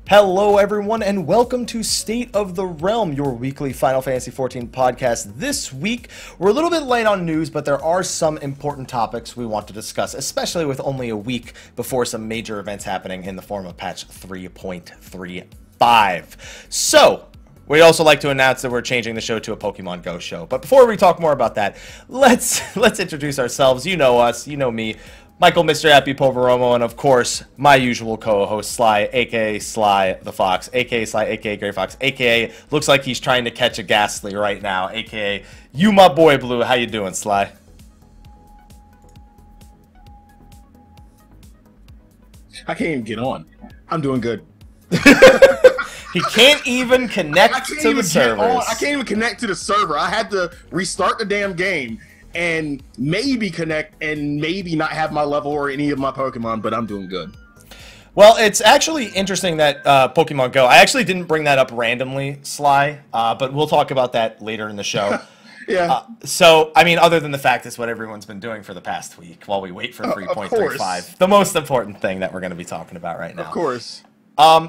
Hello everyone and welcome to State of the Realm, your weekly Final Fantasy XIV podcast. This week, we're a little bit light on news, but there are some important topics we want to discuss, especially with only a week before some major events happening in the form of patch 3.35. So, we'd also like to announce that we're changing the show to a Pokemon Go show. But before we talk more about that, let's introduce ourselves. You know us, you know me. Michael, Mr. Happy Poveromo, and of course, my usual co-host, Slyh, aka Slythefox, aka Slyh, aka Greyfox, aka looks like he's trying to catch a Ghastly right now, aka you my boy Blue. How you doing, Slyh? I can't even get on. I'm doing good. He can't even connect to the servers. I can't even connect to the server. I had to restart the damn game and maybe connect and maybe not have my level or any of my Pokemon, but I'm doing good. Well, it's actually interesting that Pokemon Go, I actually didn't bring that up randomly, Slyh, but we'll talk about that later in the show. Yeah. So, I mean, other than the fact it's what everyone's been doing for the past week while we wait for 3.35, the most important thing that we're going to be talking about right now. Of course.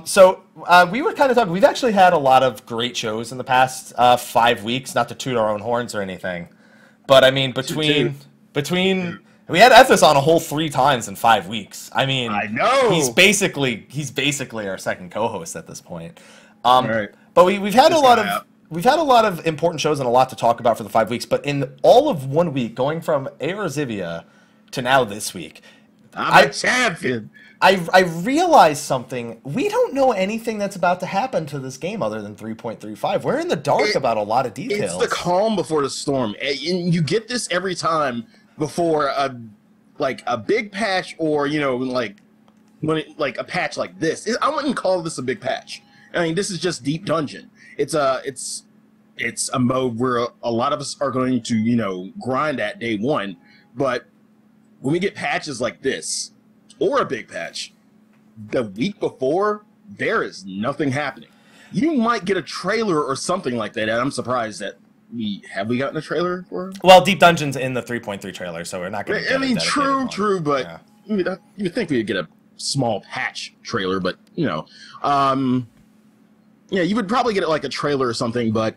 So we were kind of talking, we've actually had a lot of great shows in the past 5 weeks, not to toot our own horns or anything. But I mean, between we had Ethos on a whole 3 times in 5 weeks. I mean, I know he's basically our second co-host at this point. Right. But we've had a lot of important shows and a lot to talk about for the 5 weeks. But in all of 1 week, going from Eorzivia to now this week, I'm a champion. I realized something. We don't know anything that's about to happen to this game other than 3.35. We're in the dark about a lot of details. It's the calm before the storm. And you get this every time before a big patch, or like a patch like this. I wouldn't call this a big patch. I mean, this is just Deep Dungeon. It's a mode where a lot of us are going to grind at day one, but when we get patches like this, or a big patch, the week before, there is nothing happening. You might get a trailer or something like that, and I'm surprised that we gotten a trailer for it? Well, Deep Dungeon's in the 3.3 trailer, so we're not going to get true, but yeah. You would think we'd get a small patch trailer, but, yeah, you would probably get it like a trailer or something, but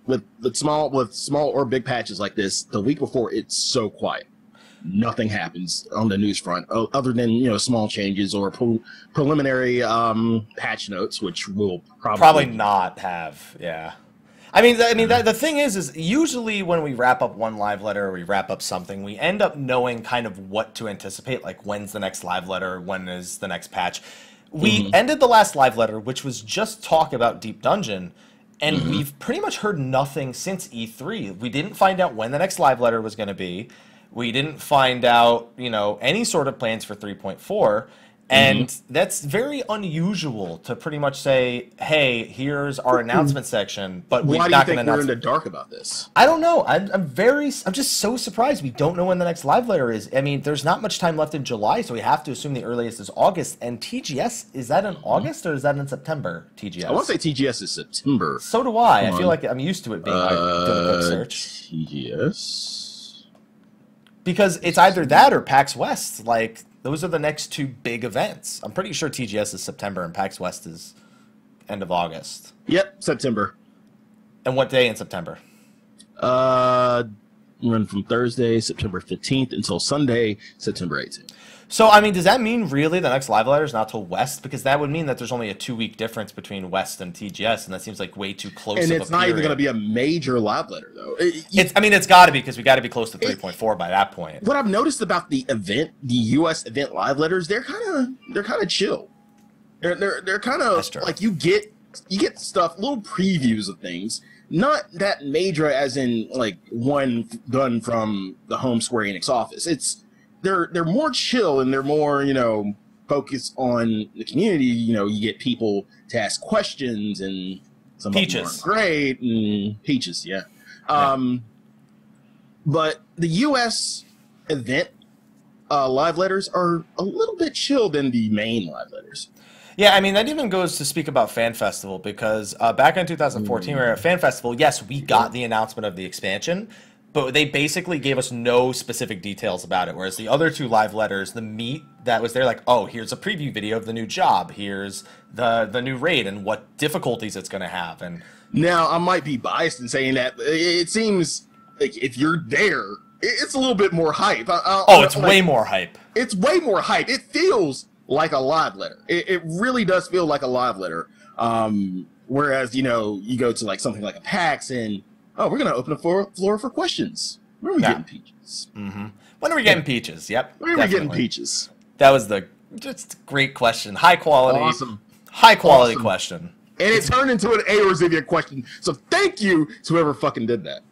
with small or big patches like this, the week before, it's so quiet. Nothing happens on the news front other than small changes or preliminary patch notes, which we'll probably not have. Yeah, I mean the thing is usually when we wrap up one live letter or we wrap up something, we end up knowing kind of what to anticipate, like when's the next live letter, when is the next patch. We ended the last live letter, which was just talk about Deep Dungeon, and we've pretty much heard nothing since E3. We didn't find out when the next live letter was going to be. We didn't find out, any sort of plans for 3.4, and that's very unusual to pretty much say, hey, here's our announcement section, but we're not going to announce. Why do you think we're in the dark about this? I don't know. I'm just so surprised we don't know when the next live letter is. I mean, there's not much time left in July, so we have to assume the earliest is August, and TGS, is that in August or is that in September, TGS? I want to say TGS is September. So do I. I feel like I'm used to it being doing a quick search. TGS? Because it's either that or PAX West. Like, those are the next 2 big events. I'm pretty sure TGS is September and PAX West is end of August. Yep, September. And what day in September? Run from Thursday, September 15th, until Sunday, September 18th. So, I mean, does that mean really the next live letter is not till West? Because that would mean that there's only a 2-week difference between West and TGS, and that seems like way too close. And it's not even going to be a major live letter, though. It's got to be, because we got to be close to 3.4 by that point. What I've noticed about the event, the U.S. event live letters, they're kind of chill. They're kind of like you get stuff, little previews of things, not that major as in like one done from the home Square Enix office. They're more chill, and they're more focus on the community, you get people to ask questions, and some Peaches. of them aren't great, and Peaches, yeah. But the U.S. event live letters are a little bit chill than the main live letters. Yeah, I mean, that even goes to speak about Fan Festival, because back in 2014, we were at Fan Festival. Yes, we got the announcement of the expansion, but they basically gave us no specific details about it, whereas the other two live letters, the meat that was there, like, oh, here's a preview video of the new job, here's the new raid and what difficulties it's going to have. And now, I might be biased in saying that, but it seems like if you're there, it's a little bit more hype. It's way more hype. It's way more hype. It feels like a live letter. It really does feel like a live letter. Whereas, you go to like something like a PAX and, oh, we're going to open a floor for questions. When are we getting Peaches? Mm-hmm. When are we getting Peaches? Yep. When are we getting Peaches? That was just a great question. High quality. Awesome. High quality question. And it turned into an Aorzivia question. So thank you to whoever fucking did that.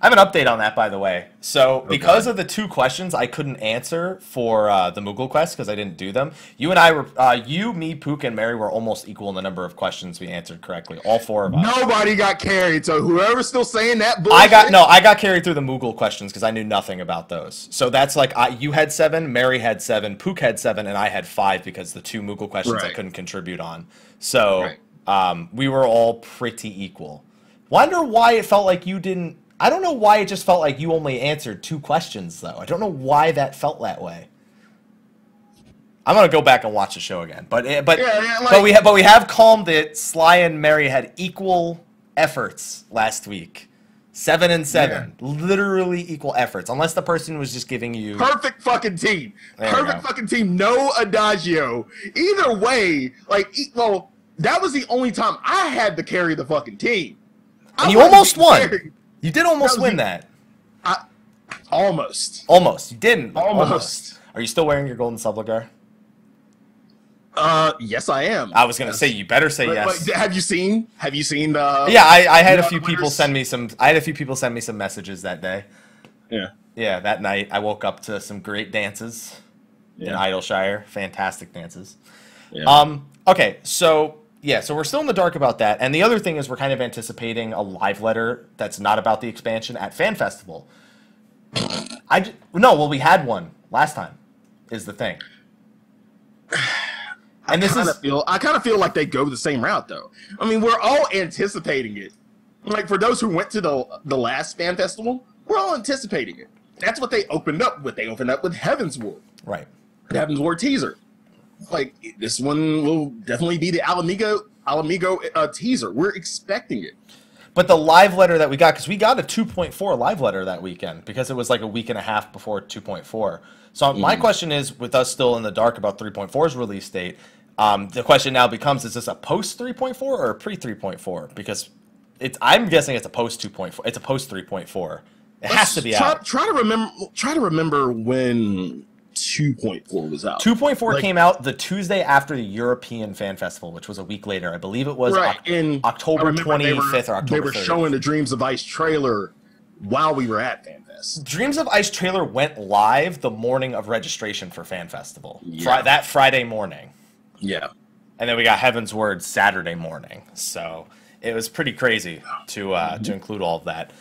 I have an update on that, by the way. So, because of the two questions I couldn't answer for the Moogle quest, because I didn't do them, you and I were, you, me, Pook, and Mary were almost equal in the number of questions we answered correctly. All four of us. Nobody got carried, so whoever's still saying that bullshit. I got carried through the Moogle questions because I knew nothing about those. So that's like, you had 7, Mary had 7, Pook had 7, and I had 5 because the two Moogle questions I couldn't contribute on. So, we were all pretty equal. Wonder why it felt like you didn't. I don't know why it just felt like you only answered 2 questions, though. I don't know why that felt that way. I'm gonna go back and watch the show again, but we have calmed it. Sly and Mary had equal efforts last week, 7 and 7, literally equal efforts. Unless the person was just giving you perfect fucking team, fucking team, no adagio. Either way, that was the only time I had to carry the fucking team. And you almost won. You did almost win that. Almost. Almost. You didn't. Almost. Are you still wearing your golden subligar? Yes, I am. I was gonna say you better say yes. But have you seen the? Yeah, I had a few people send me some. I had a few people send me some messages that day. Yeah. Yeah, that night I woke up to some great dances in Idleshire. Fantastic dances. Yeah. Okay, so. Yeah, so we're still in the dark about that. And the other thing is we're kind of anticipating a live letter that's not about the expansion at Fan Festival. We had one last time, is the thing. And I kind of feel like they go the same route, though. I mean, we're all anticipating it. Like, for those who went to the last Fan Festival, we're all anticipating it. That's what they opened up with. They opened up with Heaven's Ward. Right. The Heaven's Ward teaser. Like, this one will definitely be the Alamigo teaser. We're expecting it. But the live letter that we got, because we got a 2.4 live letter that weekend, because it was like a week and a half before 2.4. So my question is, with us still in the dark about 3.4's release date, the question now becomes, is this a post 3.4 or a pre 3.4? Because I'm guessing it's a post 2.4. It's a post 3.4. It has to be out. Try to remember when 2.4 was out. 2.4 came out the Tuesday after the European Fan Festival, which was a week later. I believe it was October 25th or October 30th. They were showing the Dreams of Ice trailer while we were at Fan Fest. Dreams of Ice trailer went live the morning of registration for Fan Festival. That Friday morning. Yeah. And then we got Heaven's Word Saturday morning. So it was pretty crazy to include all of that.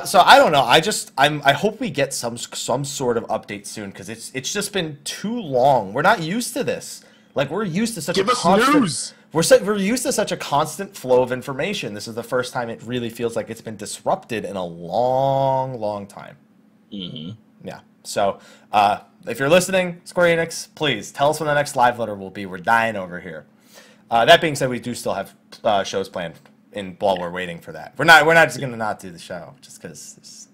So I don't know. I hope we get some sort of update soon, because it's just been too long. We're not used to this. Like, we're used to such a constant news. We're used to such a constant flow of information. This is the first time it really feels like it's been disrupted in a long, long time. Mm-hmm. Yeah. So if you're listening, Square Enix, please tell us when the next live letter will be. We're dying over here. That being said, we do still have shows planned while we're waiting for that. We're not just gonna not do the show just because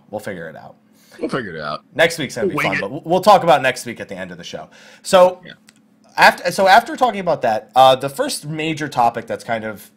we'll figure it out. We'll figure it out. Next week's gonna be fun, but we'll talk about next week at the end of the show. So after talking about that, the first major topic that's kind of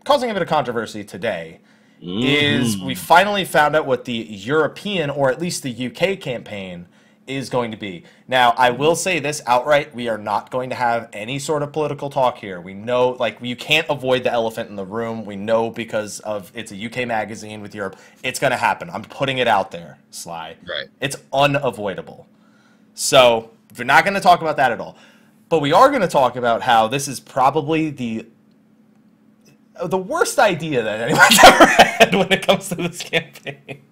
causing a bit of controversy today is we finally found out what the European, or at least the UK campaign is going to be. Now, I will say this outright, we are not going to have any sort of political talk here. We know, you can't avoid the elephant in the room. We know because it's a UK magazine with Europe. It's going to happen. I'm putting it out there, Sly. Right. It's unavoidable. So, We're not going to talk about that at all. But we are going to talk about how this is probably the worst idea that anyone's ever had when it comes to this campaign.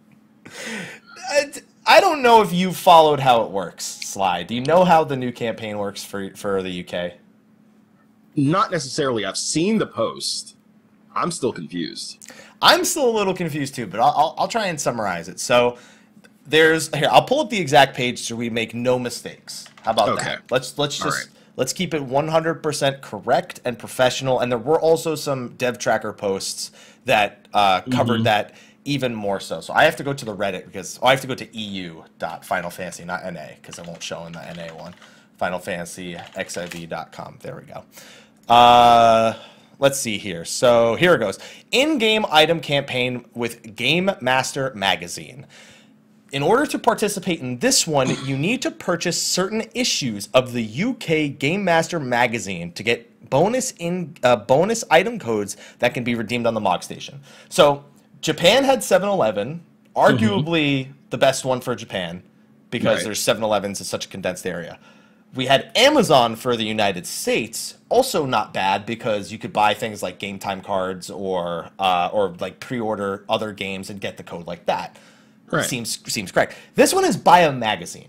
I don't know if you've followed how it works, Sly. Do you know how the new campaign works for the UK? Not necessarily. I've seen the post. I'm still confused. I'm still a little confused too, but I'll try and summarize it. So here, I'll pull up the exact page so we make no mistakes. How about that? Let's keep it 100% correct and professional. And there were also some dev tracker posts that covered that even more so. So I have to go to the Reddit because I have to go to eu.finalfantasy, not NA, because I won't show in the NA one. FinalFantasyXIV.com. There we go. Let's see here. So here it goes. In-game item campaign with Game Master Magazine. In order to participate in this one, you need to purchase certain issues of the UK Game Master Magazine to get bonus item codes that can be redeemed on the Mog Station. So Japan had 7-Eleven, arguably the best one for Japan because there's 7-Elevens in such a condensed area. We had Amazon for the United States, also not bad because you could buy things like game time cards or like pre-order other games and get the code like that. Right. Seems correct. This one is buy a magazine.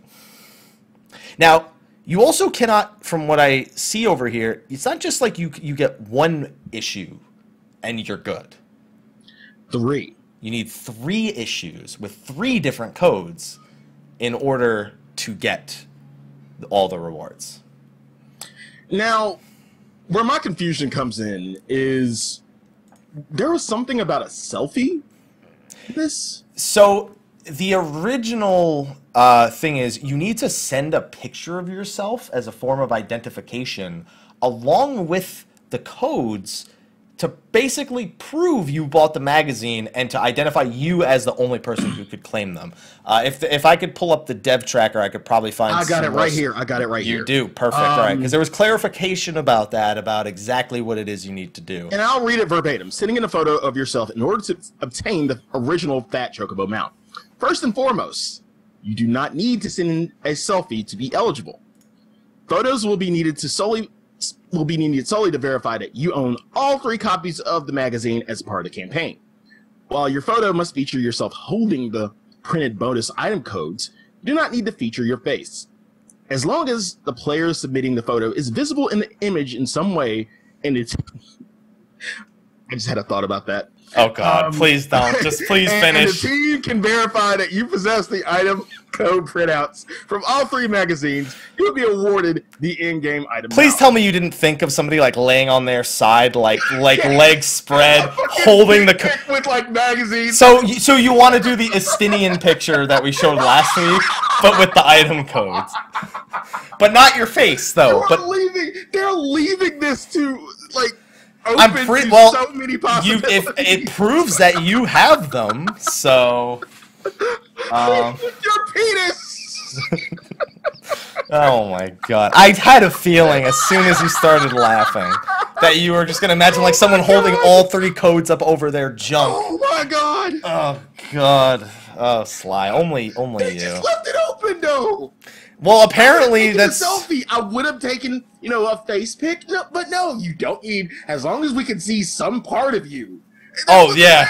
Now, you also cannot, from what I see over here, it's not just like you get one issue and you're good. 3. You need 3 issues with 3 different codes in order to get all the rewards. Now, where my confusion comes in is there was something about a selfie in this? So the original thing is you need to send a picture of yourself as a form of identification along with the codes to basically prove you bought the magazine and to identify you as the only person who could claim them. If I could pull up the dev tracker, I could probably find. I got it right here. I got it right here. You do. Perfect. All right. Because there was clarification about that, about exactly what it is you need to do. And I'll read it verbatim. Sending in a photo of yourself in order to obtain the original Fat Chocobo mount. First and foremost, you do not need to send in a selfie to be eligible. Photos will be needed solely to verify that you own all 3 copies of the magazine as part of the campaign. While your photo must feature yourself holding the printed bonus item codes, you do not need to feature your face. As long as the player submitting the photo is visible in the image in some way, and it's... I just had a thought about that. Oh God, please don't. Just please finish. And the team can verify that you possess the item code printouts from all 3 magazines. You will be awarded the in-game item. Please tell me you didn't think of somebody like laying on their side, like legs spread, holding the with like magazines. So you want to do the Estinian picture that we showed last week, but with the item codes, but not your face though. They're leaving this to like. I'm pretty well. So many possibilities. If it proves that you have them, so. Your penis. Oh my God! I had a feeling as soon as you started laughing that you were just gonna imagine like someone holding all 3 codes up over their junk. Oh my God! Oh God! Oh Sly, only they you. Just left it open though. Well, apparently that's a selfie. I would have taken, a face pic, but no, you don't need. As long as we can see some part of you. Oh yeah.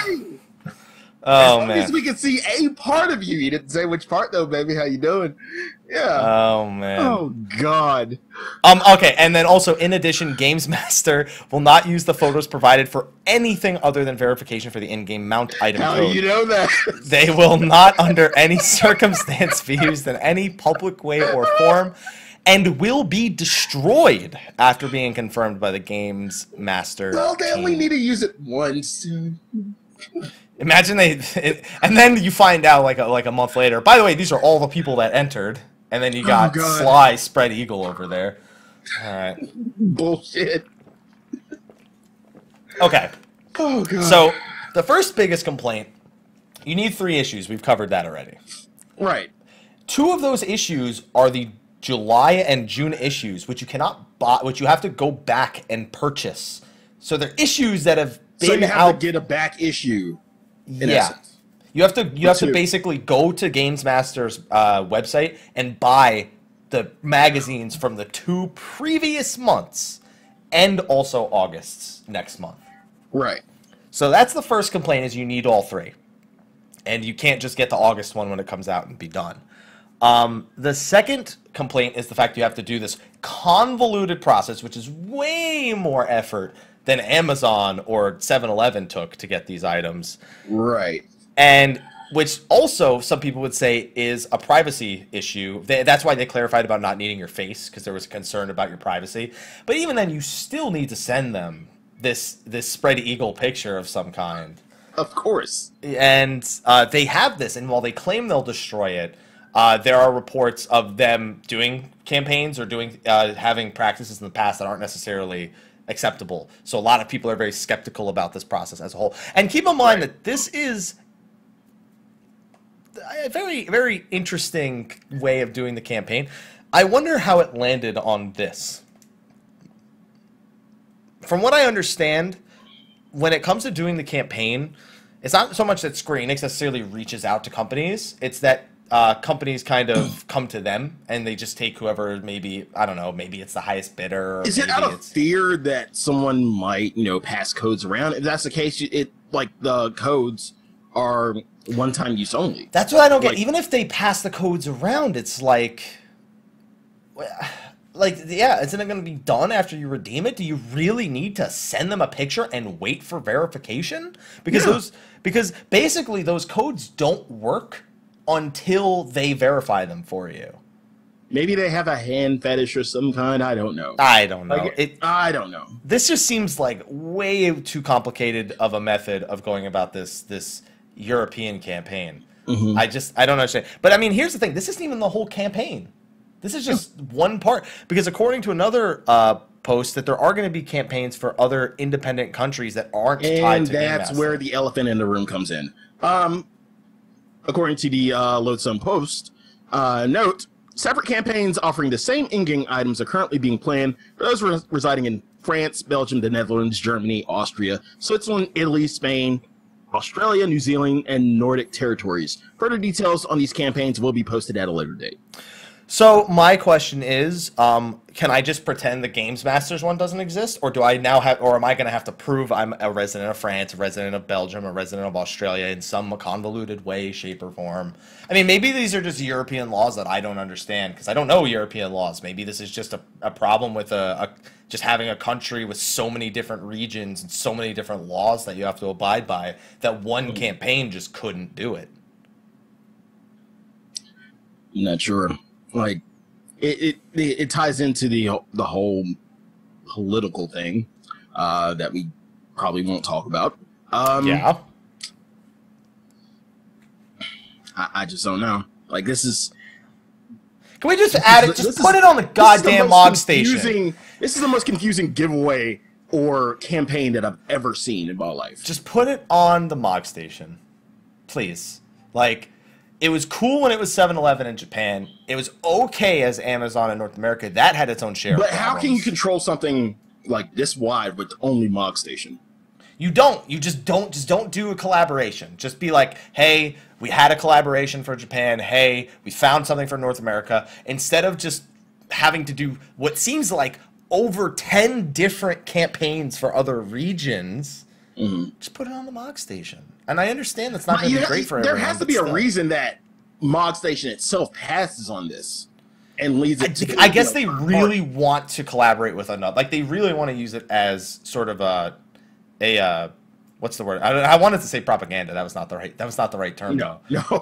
Oh man. As long as we can see a part of you. You didn't say which part though, baby. How you doing? Yeah. Oh man. Oh God. Okay, and then also in addition, Games Master will not use the photos provided for anything other than verification for the in-game mount item How code. do you know that? They will not under any circumstance be used in any public way or form and will be destroyed after being confirmed by the Games Master. Well, they only need to use it once. Imagine and then you find out like a month later. By the way, these are all the people that entered, and then you got Sly Spread Eagle over there. All right. Bullshit. Okay. Oh God. So the first biggest complaint, you need 3 issues. We've covered that already. Right. 2 of those issues are the July and June issues, which you cannot buy, which you have to go back and purchase. So they're issues that have been So you have to get a back issue. In essence. You have to basically go to Games Master's website and buy the magazines from the 2 previous months and also August's next month. Right. So that's the first complaint, is you need all 3. And you can't just get the August one when it comes out and be done. The second complaint is the fact you have to do this convoluted process, which is way more effort than Amazon or 7-Eleven took to get these items. Right. And which also some people would say is a privacy issue. That's why they clarified about not needing your face, because there was a concern about your privacy. But even then, you still need to send them this spread eagle picture of some kind. Of course. And they have this, and while they claim they'll destroy it, there are reports of them doing campaigns or doing having practices in the past that aren't necessarily acceptable. So a lot of people are very skeptical about this process as a whole. And keep in mind that this is a very, very interesting way of doing the campaign. I wonder how it landed on this. From what I understand, when it comes to doing the campaign, it's not so much that Square Enix necessarily reaches out to companies. It's that companies kind of come to them and they just take whoever, maybe, I don't know, maybe it's the highest bidder. Or is it out of fear that someone might, pass codes around? If that's the case, the codes are one-time use only. That's what I don't get. Even if they pass the codes around, it's like, yeah, isn't it going to be done after you redeem it? Do you really need to send them a picture and wait for verification? Because because basically those codes don't work until they verify them for you. Maybe they have a hand fetish or some kind. I don't know. I don't know. I don't know. This just seems like way too complicated of a method of going about this European campaign. Mm-hmm. I don't understand. But I mean, here's the thing. This isn't even the whole campaign. This is just one part. Because according to another post, that there are going to be campaigns for other independent countries that aren't tied to Game Master. And that's where the elephant in the room comes in. According to the Loathsome Post, note, separate campaigns offering the same in-game items are currently being planned for those residing in France, Belgium, the Netherlands, Germany, Austria, Switzerland, Italy, Spain, Australia, New Zealand, and Nordic territories. Further details on these campaigns will be posted at a later date. So my question is, can I just pretend the Games Masters one doesn't exist, or do I now have, or am I going to have to prove I'm a resident of France, a resident of Belgium, a resident of Australia in some convoluted way, shape, or form? I mean, maybe these are just European laws that I don't understand because I don't know European laws. Maybe this is just a problem with just having a country with so many different regions and so many different laws that you have to abide by that one campaign just couldn't do it. I'm not sure. Like, it ties into the whole political thing that we probably won't talk about. Yeah. I just don't know. Like, this is... Can we just add it? Just put it on the goddamn log station. This is the most confusing giveaway or campaign that I've ever seen in my life. Just put it on the Mog Station. Please. Like... It was cool when it was 7-Eleven in Japan. It was okay as Amazon in North America. That had its own share. But how can you control something like this wide with only Mog Station? You don't. You just don't do a collaboration. Just be like, hey, we had a collaboration for Japan. Hey, we found something for North America. Instead of just having to do what seems like over 10 different campaigns for other regions, just put it on the Mog Station. And I understand that's not going to be great for everyone. There has to be a reason that Mog Station itself passes on this and leads it to... I guess they really want to collaborate with another. Like, they really want to use it as sort of a what's the word? I wanted to say propaganda. That was not the right term. No.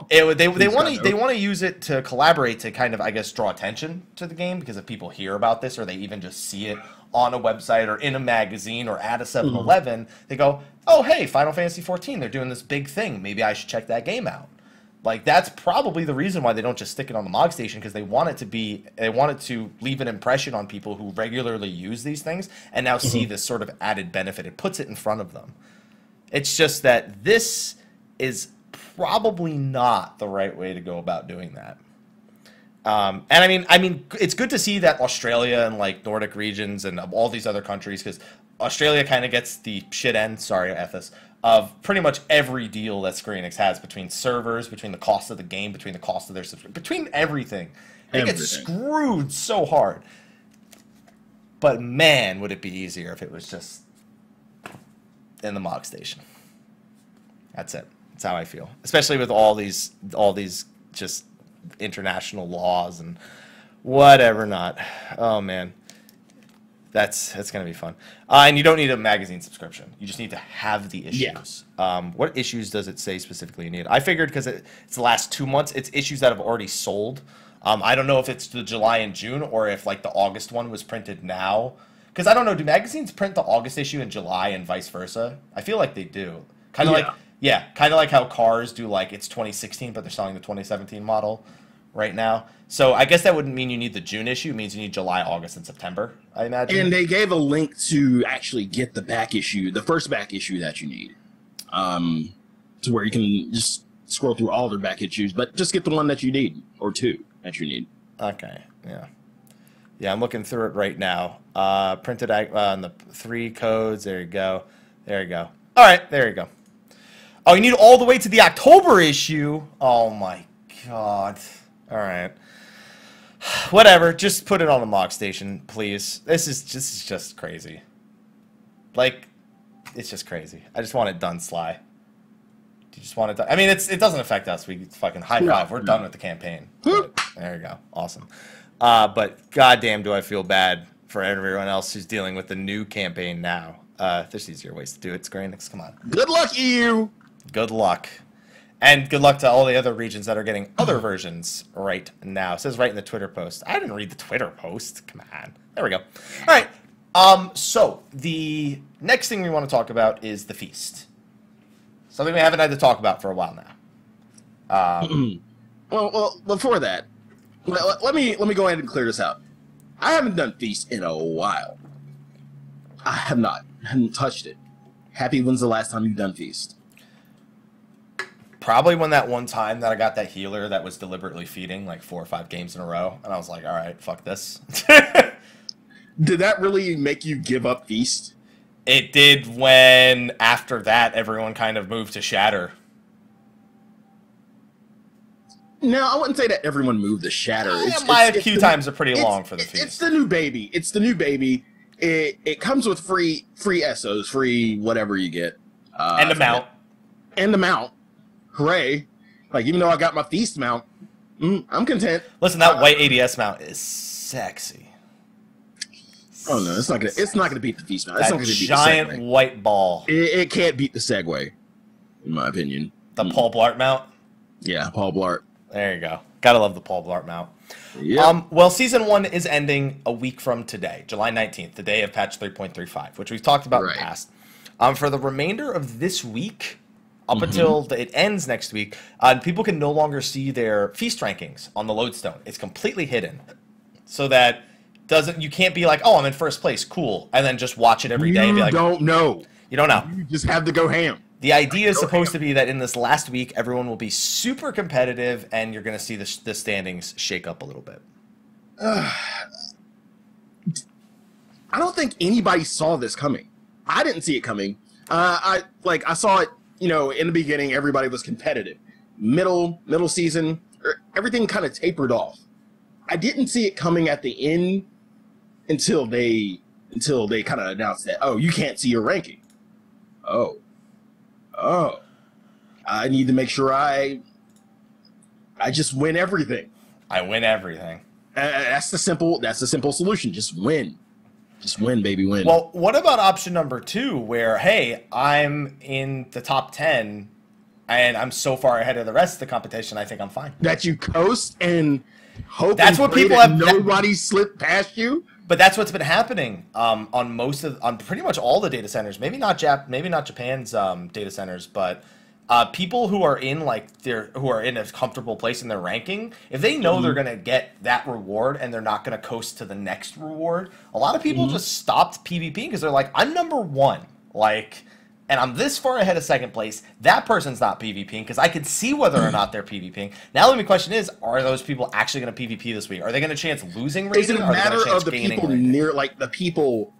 They want to use it to collaborate to kind of, I guess, draw attention to the game, because if people hear about this or they even just see it on a website or in a magazine or at a 7-Eleven, they go, oh, hey, Final Fantasy XIV, they're doing this big thing. Maybe I should check that game out. Like, that's probably the reason why they don't just stick it on the Mog Station, because they want it to leave an impression on people who regularly use these things and now see this sort of added benefit. It puts it in front of them. It's just that this is probably not the right way to go about doing that. And I mean, it's good to see that Australia and like Nordic regions and all these other countries, because Australia kind of gets the shit end, sorry, Ethos, of pretty much every deal that Square Enix has between servers, between the cost of the game, between the cost of their subscription, between everything. They get screwed so hard. But man, would it be easier if it was just in the Mog Station. That's it. That's how I feel, especially with all these just international laws and whatever not. Oh man, that's gonna be fun. And you don't need a magazine subscription. You just need to have the issues. Yeah. What issues does it say specifically you need? I figured because it's the last 2 months, it's issues that have already sold. I don't know if it's the July and June or if like the August one was printed now. Because I don't know, do magazines print the August issue in July and vice versa? I feel like they do. Kind of kind of like how cars do, like it's 2016, but they're selling the 2017 model right now. So I guess that wouldn't mean you need the June issue. It means you need July, August, and September, I imagine. And they gave a link to actually get the back issue, the first back issue that you need, to where you can just scroll through all their back issues, but just get the one that you need, or two that you need. Okay, yeah. Yeah, I'm looking through it right now. Printed on the 3 codes. There you go. There you go. All right, there you go. Oh, you need all the way to the October issue? Oh, my God. All right. Whatever. Just put it on the Mog Station, please. This is just crazy. Like, it's just crazy. I just want it done, Sly. Do you just want it done? I mean, it doesn't affect us. We fucking high five. We're done with the campaign. But, there you go. Awesome. But goddamn, do I feel bad for everyone else who's dealing with the new campaign now. There's easier ways to do it. Square Enix, come on. Good luck, EU. Good luck. And good luck to all the other regions that are getting other versions right now. It says right in the Twitter post. I didn't read the Twitter post. Come on. There we go. All right. So the next thing we want to talk about is the feast. Something we haven't had to talk about for a while now. Well, before that, let me go ahead and clear this out. I haven't done Feast in a while. I have not. I haven't touched it. Happy, when's the last time you've done Feast? Probably when that one time that I got that healer that was deliberately feeding like 4 or 5 games in a row, and I was like, all right, fuck this. Did that really make you give up Feast? It did when, after that, everyone kind of moved to Shatter. No, I wouldn't say that everyone moved to Shatter. My queue times are pretty long for the Feast. It's the new baby. It's the new baby. It comes with free SOs, free whatever you get. And a mount. And a mount. Hooray. Like, even though I got my Feast mount, I'm content. Listen, that white ADS mount is sexy. Oh no, it's not gonna beat the Feast mount. It's not gonna beat giant the Segway. White ball. It can't beat the Segway, in my opinion. The Paul Blart mount? Yeah, Paul Blart. There you go. Gotta love the Paul Blart mount. Yep. Well, Season 1 is ending a week from today, July 19th, the day of patch 3.35, which we've talked about in the past. For the remainder of this week, up until it ends next week, people can no longer see their feast rankings on the lodestone. It's completely hidden, so that you can't be like, oh, I'm in first place, cool, and then just watch it every day and be like, you don't know. You don't know. You just have to go ham. The idea is supposed to be that in this last week, everyone will be super competitive, and you're going to see the standings shake up a little bit. I don't think anybody saw this coming. I didn't see it coming. I saw it, in the beginning, everybody was competitive. Middle season, everything kind of tapered off. I didn't see it coming at the end until they kind of announced that, oh, you can't see your ranking. Oh, I need to make sure I just win everything. I win everything. That's the simple solution. Just win. Just win, baby, win. Well, what about option number 2, where, hey, I'm in the top 10, and I'm so far ahead of the rest of the competition, I think I'm fine. That you coast and hope that's what people have. Nobody slipped past you. But that's what's been happening on pretty much all the data centers. Maybe not Japan's data centers, but people who are in who are in a comfortable place in their ranking, if they know they're gonna get that reward and they're not gonna coast to the next reward, a lot of people just stopped PvP because they're like, I'm number 1, and and I'm this far ahead of second place, that person's not PvPing because I can see whether or not they're PvPing. Now the only question is, are those people actually going to PvP this week? Are they going to chance losing rating? Is it a matter of the people near, like the people,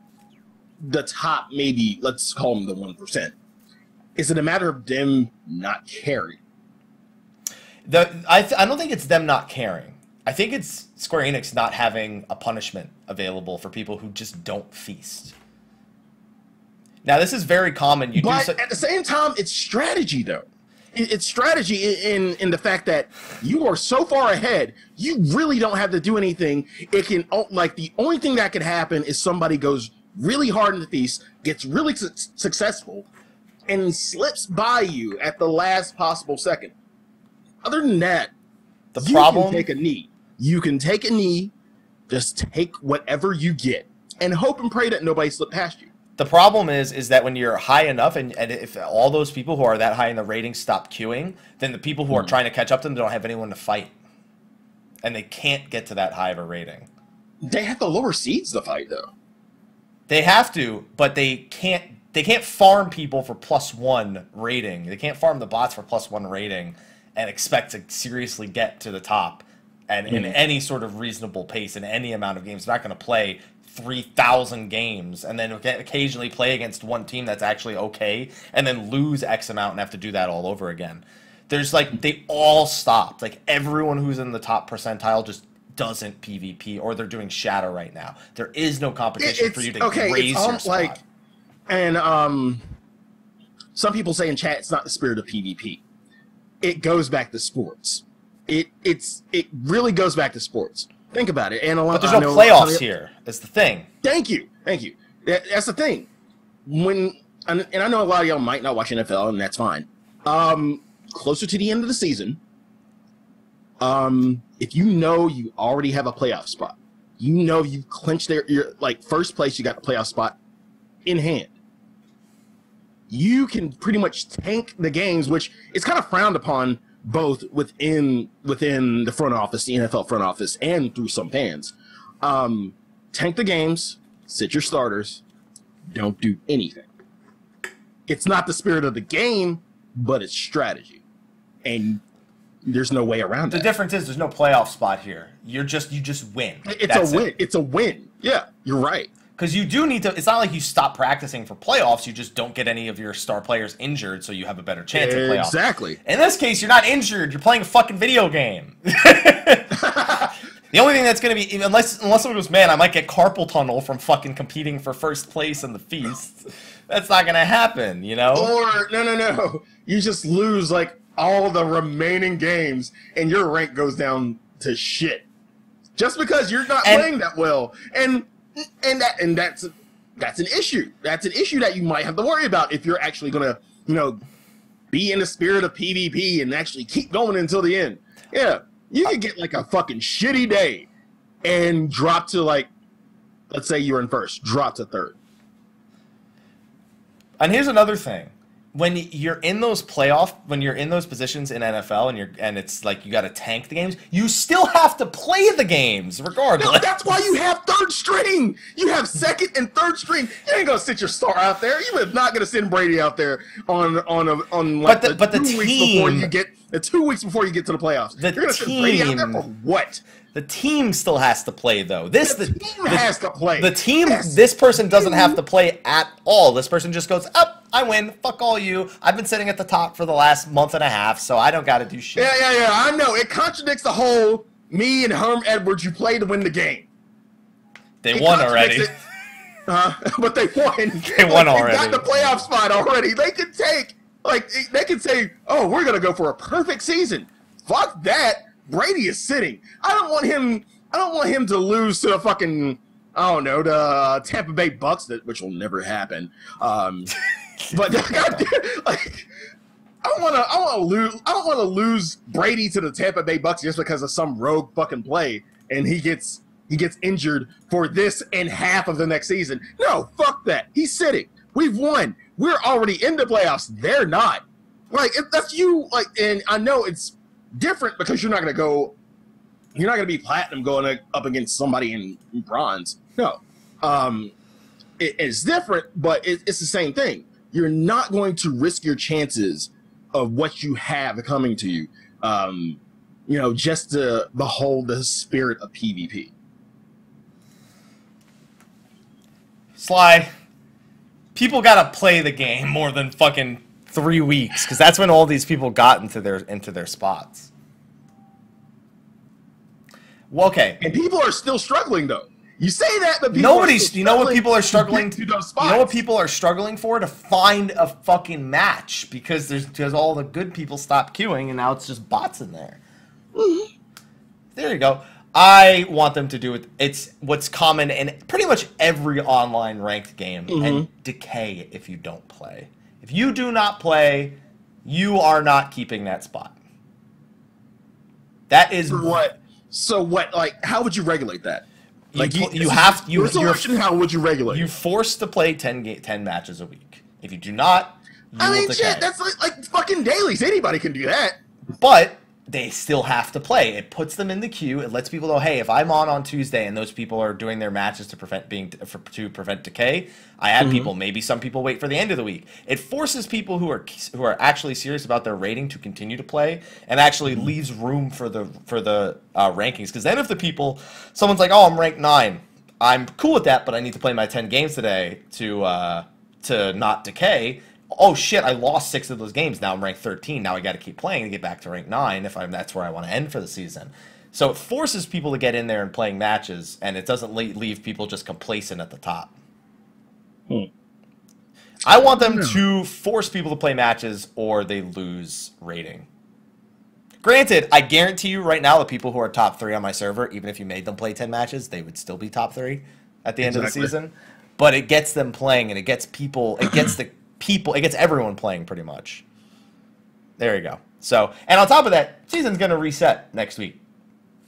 the top maybe, let's call them the 1%? Is it a matter of them not caring? I don't think it's them not caring. I think it's Square Enix not having a punishment available for people who just don't feast. Now, this is very common. But at the same time, it's strategy, though. It's strategy in the fact that you are so far ahead, you really don't have to do anything. It can, like, the only thing that could happen is somebody goes really hard in the feast, gets really successful, and slips by you at the last possible second. Other than that, you can take a knee. You can take a knee, just take whatever you get, and hope and pray that nobody slipped past you. The problem is that when you're high enough, and if all those people who are that high in the ratings stop queuing, then the people who are trying to catch up to them don't have anyone to fight. And they can't get to that high of a rating. They have to lower seeds to fight, though. They have to, but they can't farm people for +1 rating. They can't farm the bots for +1 rating and expect to seriously get to the top and in any sort of reasonable pace in any amount of games. They're not going to play 3,000 games and then occasionally play against one team that's actually okay and then lose X amount and have to do that all over again. There's like, they all stopped. Like everyone who's in the top percentile just doesn't PvP, or they're doing shadow right now. There is no competition for you to raise your spot. Like, and some people say in chat it's not the spirit of PvP. It goes back to sports. It really goes back to sports. Think about it. And but there's no playoffs here. That's the thing. Thank you. That's the thing. And I know a lot of y'all might not watch NFL, and that's fine. Closer to the end of the season, if you know you already have a playoff spot, you know you've clinched your like first place, you got the playoff spot in hand. You can pretty much tank the games, which is kind of frowned upon both within the front office, the NFL front office, and through some fans. Tank the games, sit your starters, don't do anything. It's not the spirit of the game, but it's strategy. And there's no way around it. The difference is there's no playoff spot here. You just win. It's a win. Yeah, you're right. Because you do need to, it's not like you stop practicing for playoffs, you just don't get any of your star players injured, so you have a better chance at playoffs. Exactly. In this case, you're not injured, you're playing a fucking video game. The only thing that's going to be, unless someone goes, man, I might get carpal tunnel from fucking competing for first place in the feast, that's not going to happen, you know? Or, no. You just lose, like, all the remaining games, and your rank goes down to shit. Just because you're not playing that well. And that's an issue. That's an issue that you might have to worry about if you're actually gonna, be in the spirit of PvP and actually keep going until the end. Yeah, you could get like a fucking shitty day and drop to like, let's say you're in first, drop to third. And here's another thing. When you're in those positions in NFL and it's like you got to tank the games, you still have to play the games regardless. No, that's why you have third string. You have second and third string. You ain't gonna sit your star out there. You are not gonna send Brady out there on like the 2 weeks before you get the 2 weeks before you get to the playoffs. You're gonna send Brady out there for what? The team still has to play, though. The team has to play. The team, this person doesn't have to play at all. This person just goes, up, I win, fuck all you. I've been sitting at the top for the last month and a half, so I don't got to do shit. Yeah, I know. It contradicts the whole, me and Herm Edwards, you play to win the game. They won already. But they won. They won already. They got the playoff spot already. They could they could say, oh, we're going to go for a perfect season. Fuck that. Brady is sitting. I don't want him to lose to the fucking, I don't know, the Tampa Bay Bucks, which will never happen. But like, I don't want to lose Brady to the Tampa Bay Bucks just because of some rogue fucking play and he gets injured for this and half of the next season. No, fuck that. He's sitting. We've won. We're already in the playoffs. They're not. Like, if that's you, like, and I know it's different because you're not going to be platinum going up against somebody in bronze. No. It's different, but it's the same thing. you're not going to risk your chances of what you have coming to you, just to behold the spirit of PvP. Sly, people gotta play the game more than fucking 3 weeks, because that's when all these people got into their spots. Well, okay. And people are still struggling, though. You say that, but you know what people are struggling to those spots? You know what people are struggling for? To find a fucking match, because all the good people stopped queuing, and now it's just bots in there. Mm-hmm. There you go. I want them to do it. It's what's common in pretty much every online ranked game, and decay if you don't play. If you do not play, you are not keeping that spot. That is what. So what? Like, how would you regulate that? Like how would you regulate? You forced to play 10 matches a week. If you do not, shit. That's like fucking dailies. Anybody can do that. But they still have to play. It puts them in the queue. It lets people know, hey, if I'm on Tuesday and those people are doing their matches to prevent decay, I have people. Maybe some people wait for the end of the week. It forces people who are actually serious about their rating to continue to play, and actually leaves room for the rankings. Because then if someone's like, oh, I'm ranked 9, I'm cool with that, but I need to play my 10 games today to not decay. Oh shit, I lost 6 of those games. Now I'm ranked 13. Now I got to keep playing to get back to rank 9 that's where I want to end for the season. So it forces people to get in there and playing matches, and it doesn't leave people just complacent at the top. I want them to force people to play matches, or they lose rating. Granted, I guarantee you right now the people who are top 3 on my server, even if you made them play 10 matches, they would still be top 3 at the end of the season. But it gets them playing, and it gets everyone playing pretty much. There you go. So, and on top of that, season's going to reset next week.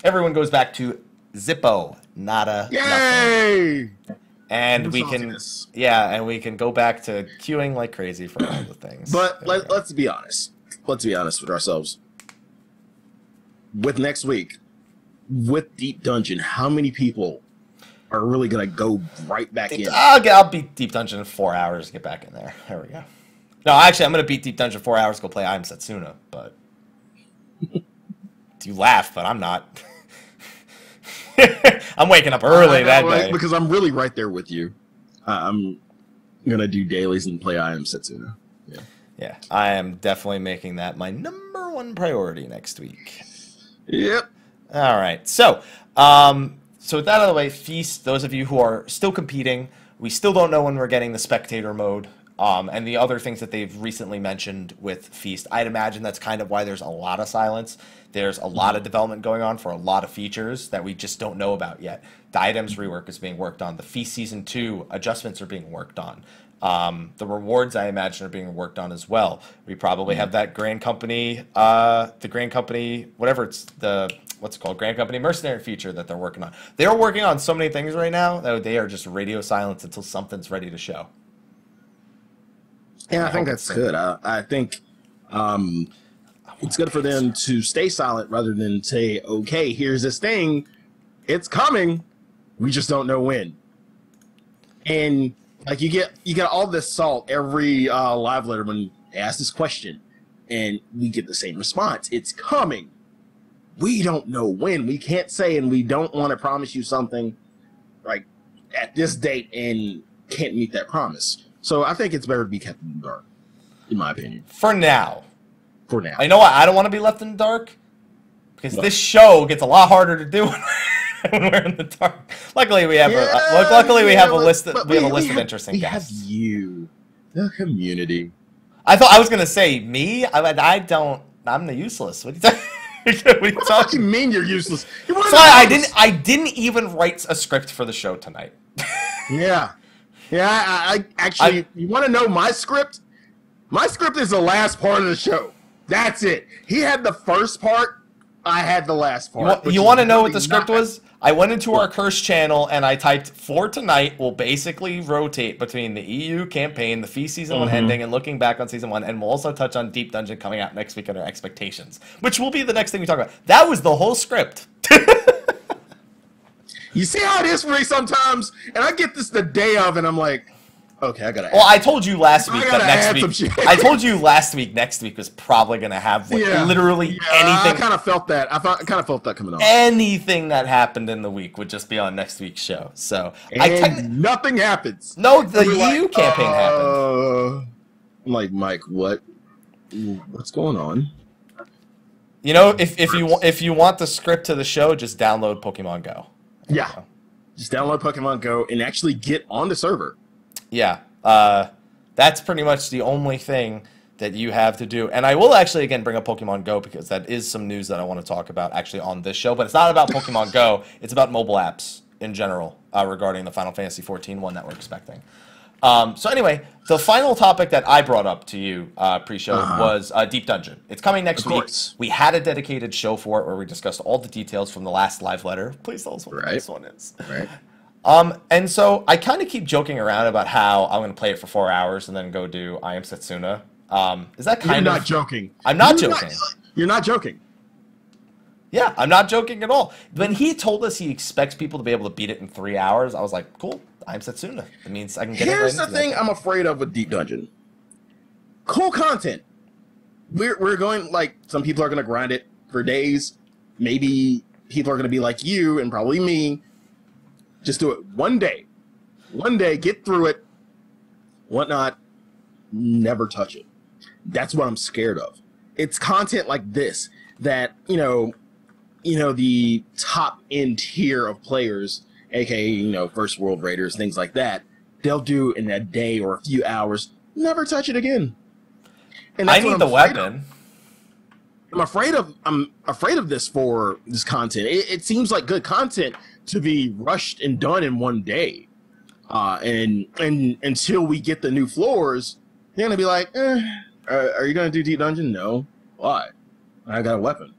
Everyone goes back to Zippo, nada, yay! Nothing. And we can go back to queuing like crazy for all the things. But let's be honest. Let's be honest with ourselves. With next week, with Deep Dungeon, how many people are really going to go right back in? I'll beat Deep Dungeon in 4 hours, get back in there. There we go. No, actually, I'm going to beat Deep Dungeon 4 hours, go play I Am Setsuna, but... You laugh, but I'm not. I'm waking up early that day. Because I'm really right there with you. I'm going to do dailies and play I Am Setsuna. Yeah, I am definitely making that my #1 priority next week. Yep. All right, so... So with that out of the way, Feast, those of you who are still competing, we still don't know when we're getting the spectator mode, and the other things that they've recently mentioned with Feast. I'd imagine that's kind of why there's a lot of silence. There's a lot of development going on for a lot of features that we just don't know about yet. The items rework is being worked on. The Feast Season 2 adjustments are being worked on. The rewards, I imagine, are being worked on as well. We probably have that Grand Company, whatever it's what's it called? Grand Company Mercenary feature that they're working on. They're working on so many things right now that they are just radio silence until something's ready to show. Yeah, I think that's good. I think it's good for them to stay silent rather than say, okay, here's this thing. It's coming. We just don't know when. And like you get all this salt every live letter when they ask this question, and we get the same response. It's coming. We don't know when. We can't say, and we don't want to promise you something like at this date and can't meet that promise. So I think it's better to be kept in the dark, in my opinion. For now. For now. I know I don't want to be left in the dark because this show gets a lot harder to do when we're in the dark. Luckily, we have a list of interesting guests. We have you, the community. I thought I was gonna say me. I'm the useless. What are you talking? What do you mean you're useless? I didn't even write a script for the show tonight. Yeah. I actually, you want to know my script? My script is the last part of the show. That's it. He had the first part. I had the last part. You want to know what the script was? I went into our curse channel and I typed, for tonight, we'll basically rotate between the EU campaign, the Feast Season 1 ending, and looking back on Season 1, and we'll also touch on Deep Dungeon coming out next week and our expectations, which will be the next thing we talk about. That was the whole script. You see how it is for me sometimes? And I get this the day of, and I'm like, Okay, I gotta. Well, I told you last week that add next some week. shit. I told you last week. Next week was probably going to have literally anything. I kind of felt that. I kind of felt that coming on. Anything that happened in the week would just be on next week's show. So nothing happens. No, the EU campaign happened. I'm like, Mike, what's going on? You know, if you want the script to the show, just download Pokemon Go. Yeah, just download Pokemon Go and actually get on the server. Yeah, that's pretty much the only thing that you have to do. And I will actually, again, bring up Pokemon Go because that is some news that I want to talk about actually on this show. But it's not about Pokemon Go. It's about mobile apps in general regarding the Final Fantasy XIV one that we're expecting. So anyway, the final topic that I brought up to you pre-show was Deep Dungeon. It's coming next week. We had a dedicated show for it where we discussed all the details from the last live letter. Please tell us what this one is. Right. And so I kind of keep joking around about how I'm going to play it for 4 hours and then go do I Am Setsuna. Is that kind of... You're not joking. I'm not joking. You're not joking. Yeah, I'm not joking at all. When he told us he expects people to be able to beat it in 3 hours, I was like, cool, I Am Setsuna. That means I can get it. Here's the thing I'm afraid of with Deep Dungeon. Cool content. We're going, like, some people are going to grind it for days. Maybe people are going to be like you and probably me. Just do it one day. One day, get through it, whatnot, never touch it. That's what I'm scared of. It's content like this that, the top end tier of players, aka, first world raiders, things like that, they'll do in a day or a few hours, never touch it again. And I need the weapon. I'm afraid of this for this content. It seems like good content to be rushed and done in one day. And until we get the new floors, they're gonna be like, are you gonna do Deep Dungeon? No. Why? I got a weapon.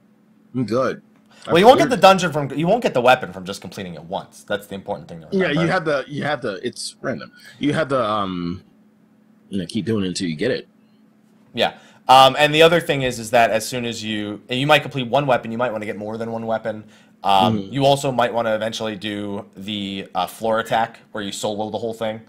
I'm good. Well, you won't get the weapon from just completing it once. That's the important thing to remember. Yeah, you have the it's random. You have the keep doing it until you get it. Yeah. And the other thing is that as soon as you might complete one weapon, you might want to get more than one weapon. You also might want to eventually do the floor attack where you solo the whole thing,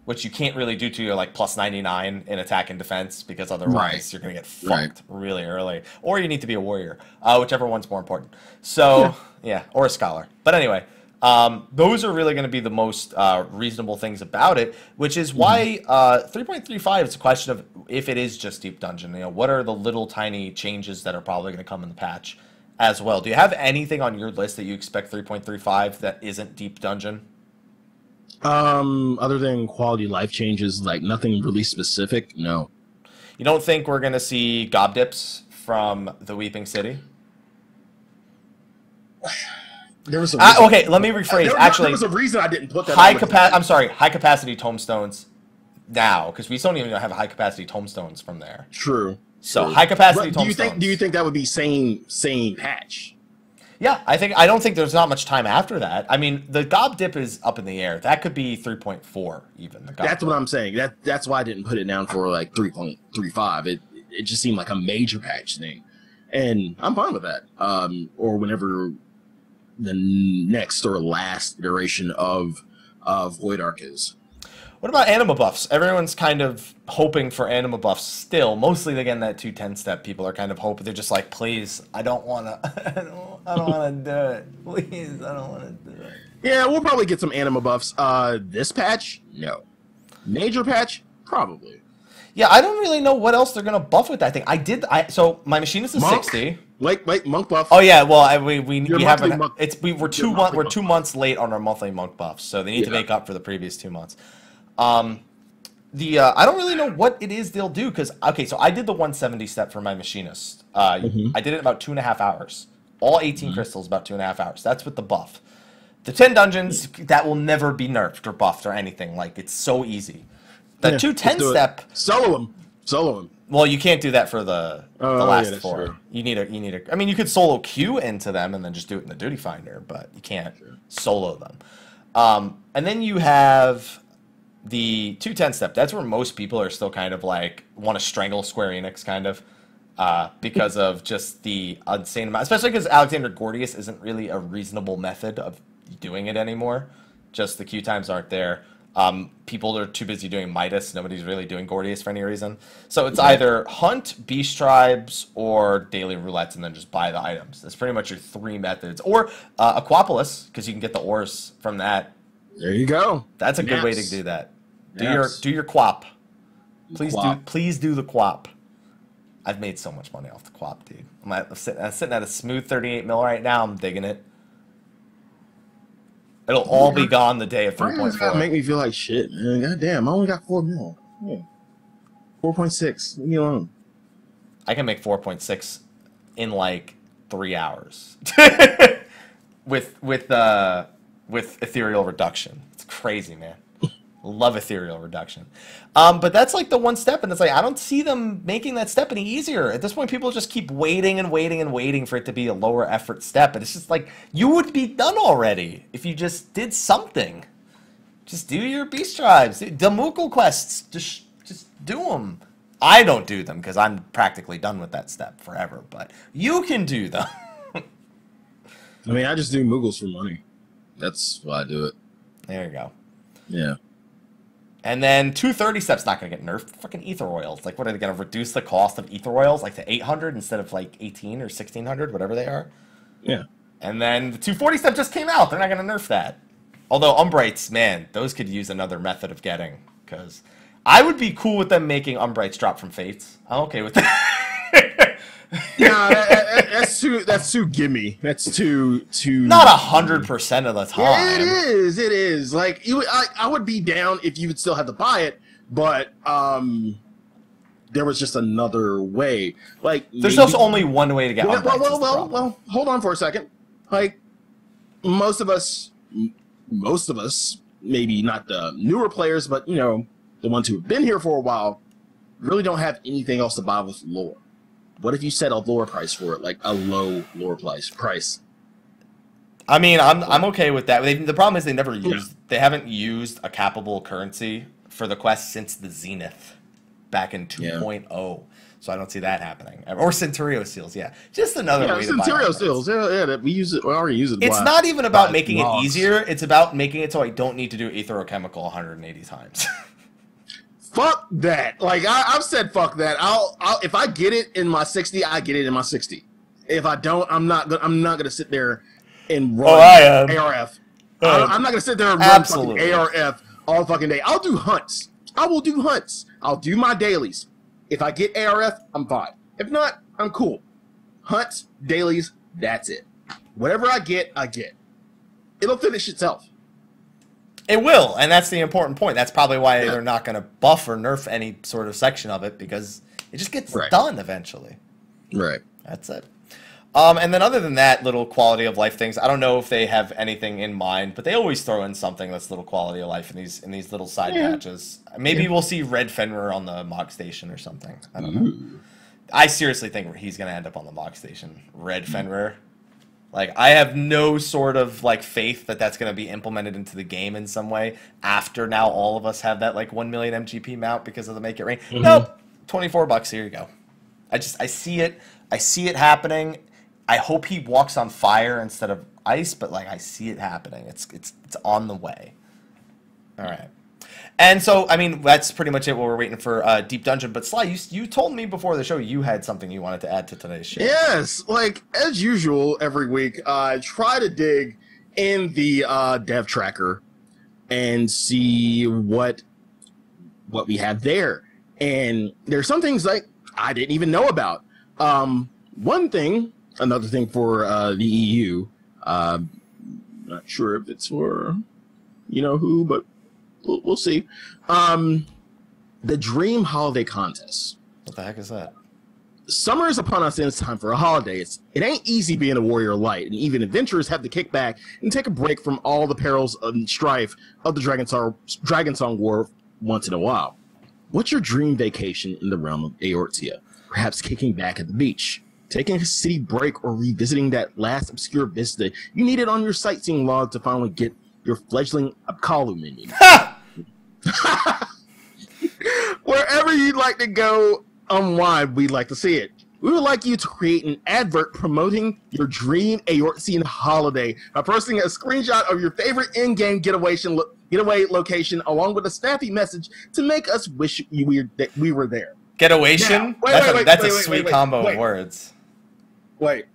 which you can't really do to your like plus 99 in attack and defense because otherwise you're going to get fucked really early. Or you need to be a warrior, whichever one's more important. So, yeah, or a scholar. But anyway, those are really going to be the most reasonable things about it, which is why 3.35 is a question of if it is just Deep Dungeon. What are the little tiny changes that are probably going to come in the patch as well? Do you have anything on your list that you expect 3.35 that isn't Deep Dungeon? Other than quality life changes, like nothing really specific, no. You don't think we're going to see gobdips from the Weeping City? There was a okay, let me rephrase. Actually, there was a reason I didn't put that. High capacity tomestones now, because we don't even have high capacity tomestones from there. True. So high capacity tomestones. Do you think that would be same patch? Yeah, I don't think there's not much time after that. I mean, the gob dip is up in the air. That could be 3.4 even. That's what I'm saying. That's why I didn't put it down for like 3.35. It just seemed like a major patch thing, and I'm fine with that. Or whenever the next or last iteration of Void Arc is. What about anima buffs? Everyone's kind of hoping for anima buffs still. Mostly, again, that 210 step. People are kind of hoping. They're just like, please, I don't want to. I don't want to do it. Please, I don't want to do it. Yeah, we'll probably get some anima buffs. This patch, no. Major patch, probably. Yeah, I don't really know what else they're gonna buff with that thing. So my machinist is 60. Wait, monk buff. Oh yeah, well we haven't. We're 2 months late on our monthly monk buffs, so they need to make up for the previous 2 months. I don't really know what it is they'll do because so I did the 170 step for my machinist. I did it in about 2.5 hours. All 18 crystals about 2.5 hours. That's with the buff. The 10 dungeons that will never be nerfed or buffed or anything. Like it's so easy. The 210 step. Solo him. Well, you can't do that for the last 4. True. You need a. I mean, you could solo Q into them and then just do it in the duty finder, but you can't solo them. And then you have the 210 step. That's where most people are still kind of like want to strangle Square Enix, kind of, because of just the insane amount. Especially because Alexander Gordius isn't really a reasonable method of doing it anymore. Just the Q times aren't there. People are too busy doing Midas. Nobody's really doing Gordius for any reason. So it's either hunt, beast tribes, or daily roulettes, and then just buy the items. That's pretty much your 3 methods. Or Aquapolis, because you can get the ores from that. There you go. That's a good way to do that. Do Yes. your quap. Quap. Please do the quap. I've made so much money off the quap, dude. I'm sitting at a smooth 38 mil right now. I'm digging it. It'll all be gone the day of 3.4. Make me feel like shit, man. God damn, I only got 4 mil. 4.6. Leave me alone. I can make 4.6 in like 3 hours with ethereal reduction. It's crazy, man. Love ethereal reduction. But that's like the one step, and it's like I don't see them making that step any easier. At this point, people just keep waiting and waiting and waiting for it to be a lower effort step. And it's just like you would be done already if you just did something. Just do your beast tribes, the Moogle quests. Just do them. I don't do them because I'm practically done with that step forever. But you can do them. I mean, I just do Moogles for money. That's why I do it. There you go. Yeah. And then 230 step's not going to get nerfed. Fucking ether oils. Like, what are they going to reduce the cost of ether oils like to 800 instead of like 18 or 1600, whatever they are? Yeah. And then the 240 step just came out. They're not going to nerf that. Although Umbrites, man, those could use another method of getting. Because I would be cool with them making Umbrites drop from Fates. I'm okay with that. Nah, that's too gimme. That's too. Not 100% of the time. Yeah, it is. Like I would be down if you would still have to buy it, but there was just another way. Like there's also only one way to get Umbrites. Well. Hold on for a second. Like most of us, maybe not the newer players, but you know the ones who have been here for a while, really don't have anything else to buy with lore. What if you set a lower price for it, like a low lower price? I mean, I'm okay with that. The problem is they haven't used a cappable currency for the quest since the Zenith back in 2.0. So I don't see that happening. Or Centurio seals, yeah. Just another way to buy Centurio seals, yeah, we use it. We already use it. It's not even about making it easier. It's about making it so I don't need to do etherochemical 180 times. Fuck that! Like I've said, fuck that. I'll if I get it in my 60, I get it in my 60. If I don't, I'm not gonna sit there and run ARF. I'm not gonna sit there and run fucking ARF all fucking day. I'll do hunts. I will do hunts. I'll do my dailies. If I get ARF, I'm fine. If not, I'm cool. Hunts, dailies, that's it. Whatever I get, I get. It'll finish itself. It will, and that's the important point. That's probably why they're not going to buff or nerf any sort of section of it, because it just gets done eventually. Right. That's it. And then other than that, little quality of life things, I don't know if they have anything in mind, but they always throw in something that's little quality of life in these little side patches. Maybe we'll see Red Fenrir on the Mog Station or something. I don't know. I seriously think he's going to end up on the Mog Station. Red Fenrir. Like, I have no sort of, like, faith that that's going to be implemented into the game in some way after now all of us have that, like, 1 million MGP mount because of the Make It Rain. Nope. $24, here you go. I see it. I see it happening. I hope he walks on fire instead of ice, but, like, I see it happening. It's on the way. All right. And so, I mean, that's pretty much it while we're waiting for Deep Dungeon. But Sly, you told me before the show you had something you wanted to add to today's show. Yes, like, as usual, every week, I try to dig in the dev tracker and see what we have there. And there's some things, like, I didn't even know about. Another thing for the EU, not sure if it's for you-know-who, but we'll see. The Dream Holiday Contest. What the heck is that? Summer is upon us and it's time for a holiday. It ain't easy being a warrior light, and even adventurers have to kick back and take a break from all the perils and strife of the Dragon Song War once in a while. What's your dream vacation in the realm of Eortia? Perhaps kicking back at the beach, taking a city break, or revisiting that last obscure vista you needed on your sightseeing log to finally get your fledgling Apkalu minion. Wherever you'd like to go unwind, we'd like to see it. We would like you to create an advert promoting your dream Eorzean holiday by posting a screenshot of your favorite in-game getaway location along with a snappy message to make us wish that we were there. Getawation? That's a sweet combo of words. Wait.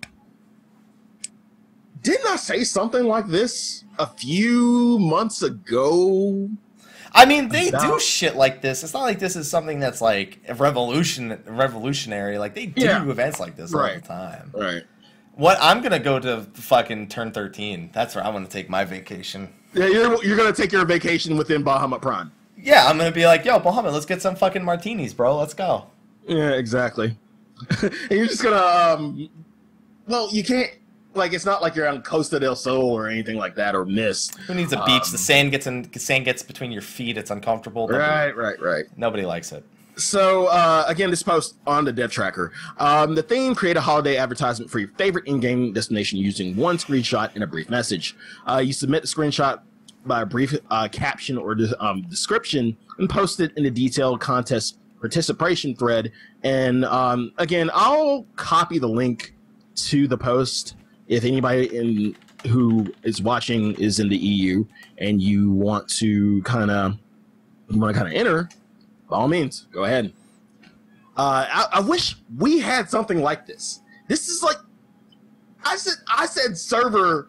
Didn't I say something like this a few months ago? I mean, they do shit like this. It's not like this is something that's like revolutionary. Like they do events like this all the time. Right. What I'm gonna go to fucking turn 13. That's where I want to take my vacation. Yeah, you're gonna take your vacation within Bahamut Prime. Yeah, I'm gonna be like, yo, Bahamut, let's get some fucking martinis, bro. Let's go. Yeah, exactly. And you're just gonna well, you can't. Like, it's not like you're on Costa del Sol or anything like that, or Mist. Who needs a beach? The sand gets between your feet. It's uncomfortable. Right. Nobody likes it. So, again, this post on the Dev Tracker. The theme, create a holiday advertisement for your favorite in-game destination using one screenshot and a brief message. You submit the screenshot by a brief caption or description and post it in a detailed contest participation thread. And, again, I'll copy the link to the post. If anybody who is watching is in the EU and you want to kind of enter, by all means, go ahead. I wish we had something like this. This is like I said server,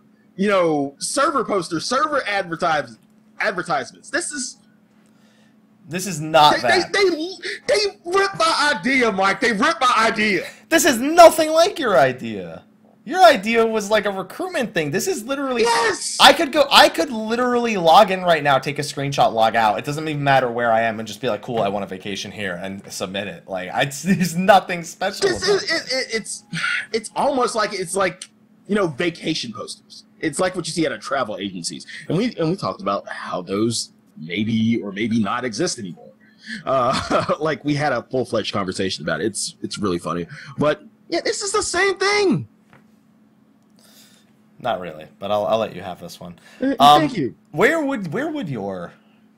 server posters, server advertisements. This is not that. They ripped my idea, Mike. They ripped my idea. This is nothing like your idea. Your idea was like a recruitment thing. This is literally... Yes! I could literally log in right now, take a screenshot, log out. It doesn't even matter where I am and just be like, cool, I want a vacation here and submit it. Like, there's nothing special about it. It's almost like, vacation posters. It's like what you see at travel agencies. And we talked about how those maybe or maybe not exist anymore. Like, we had a full-fledged conversation about it. It's really funny. But, yeah, this is the same thing. Not really, but I'll let you have this one. Thank you. Where would your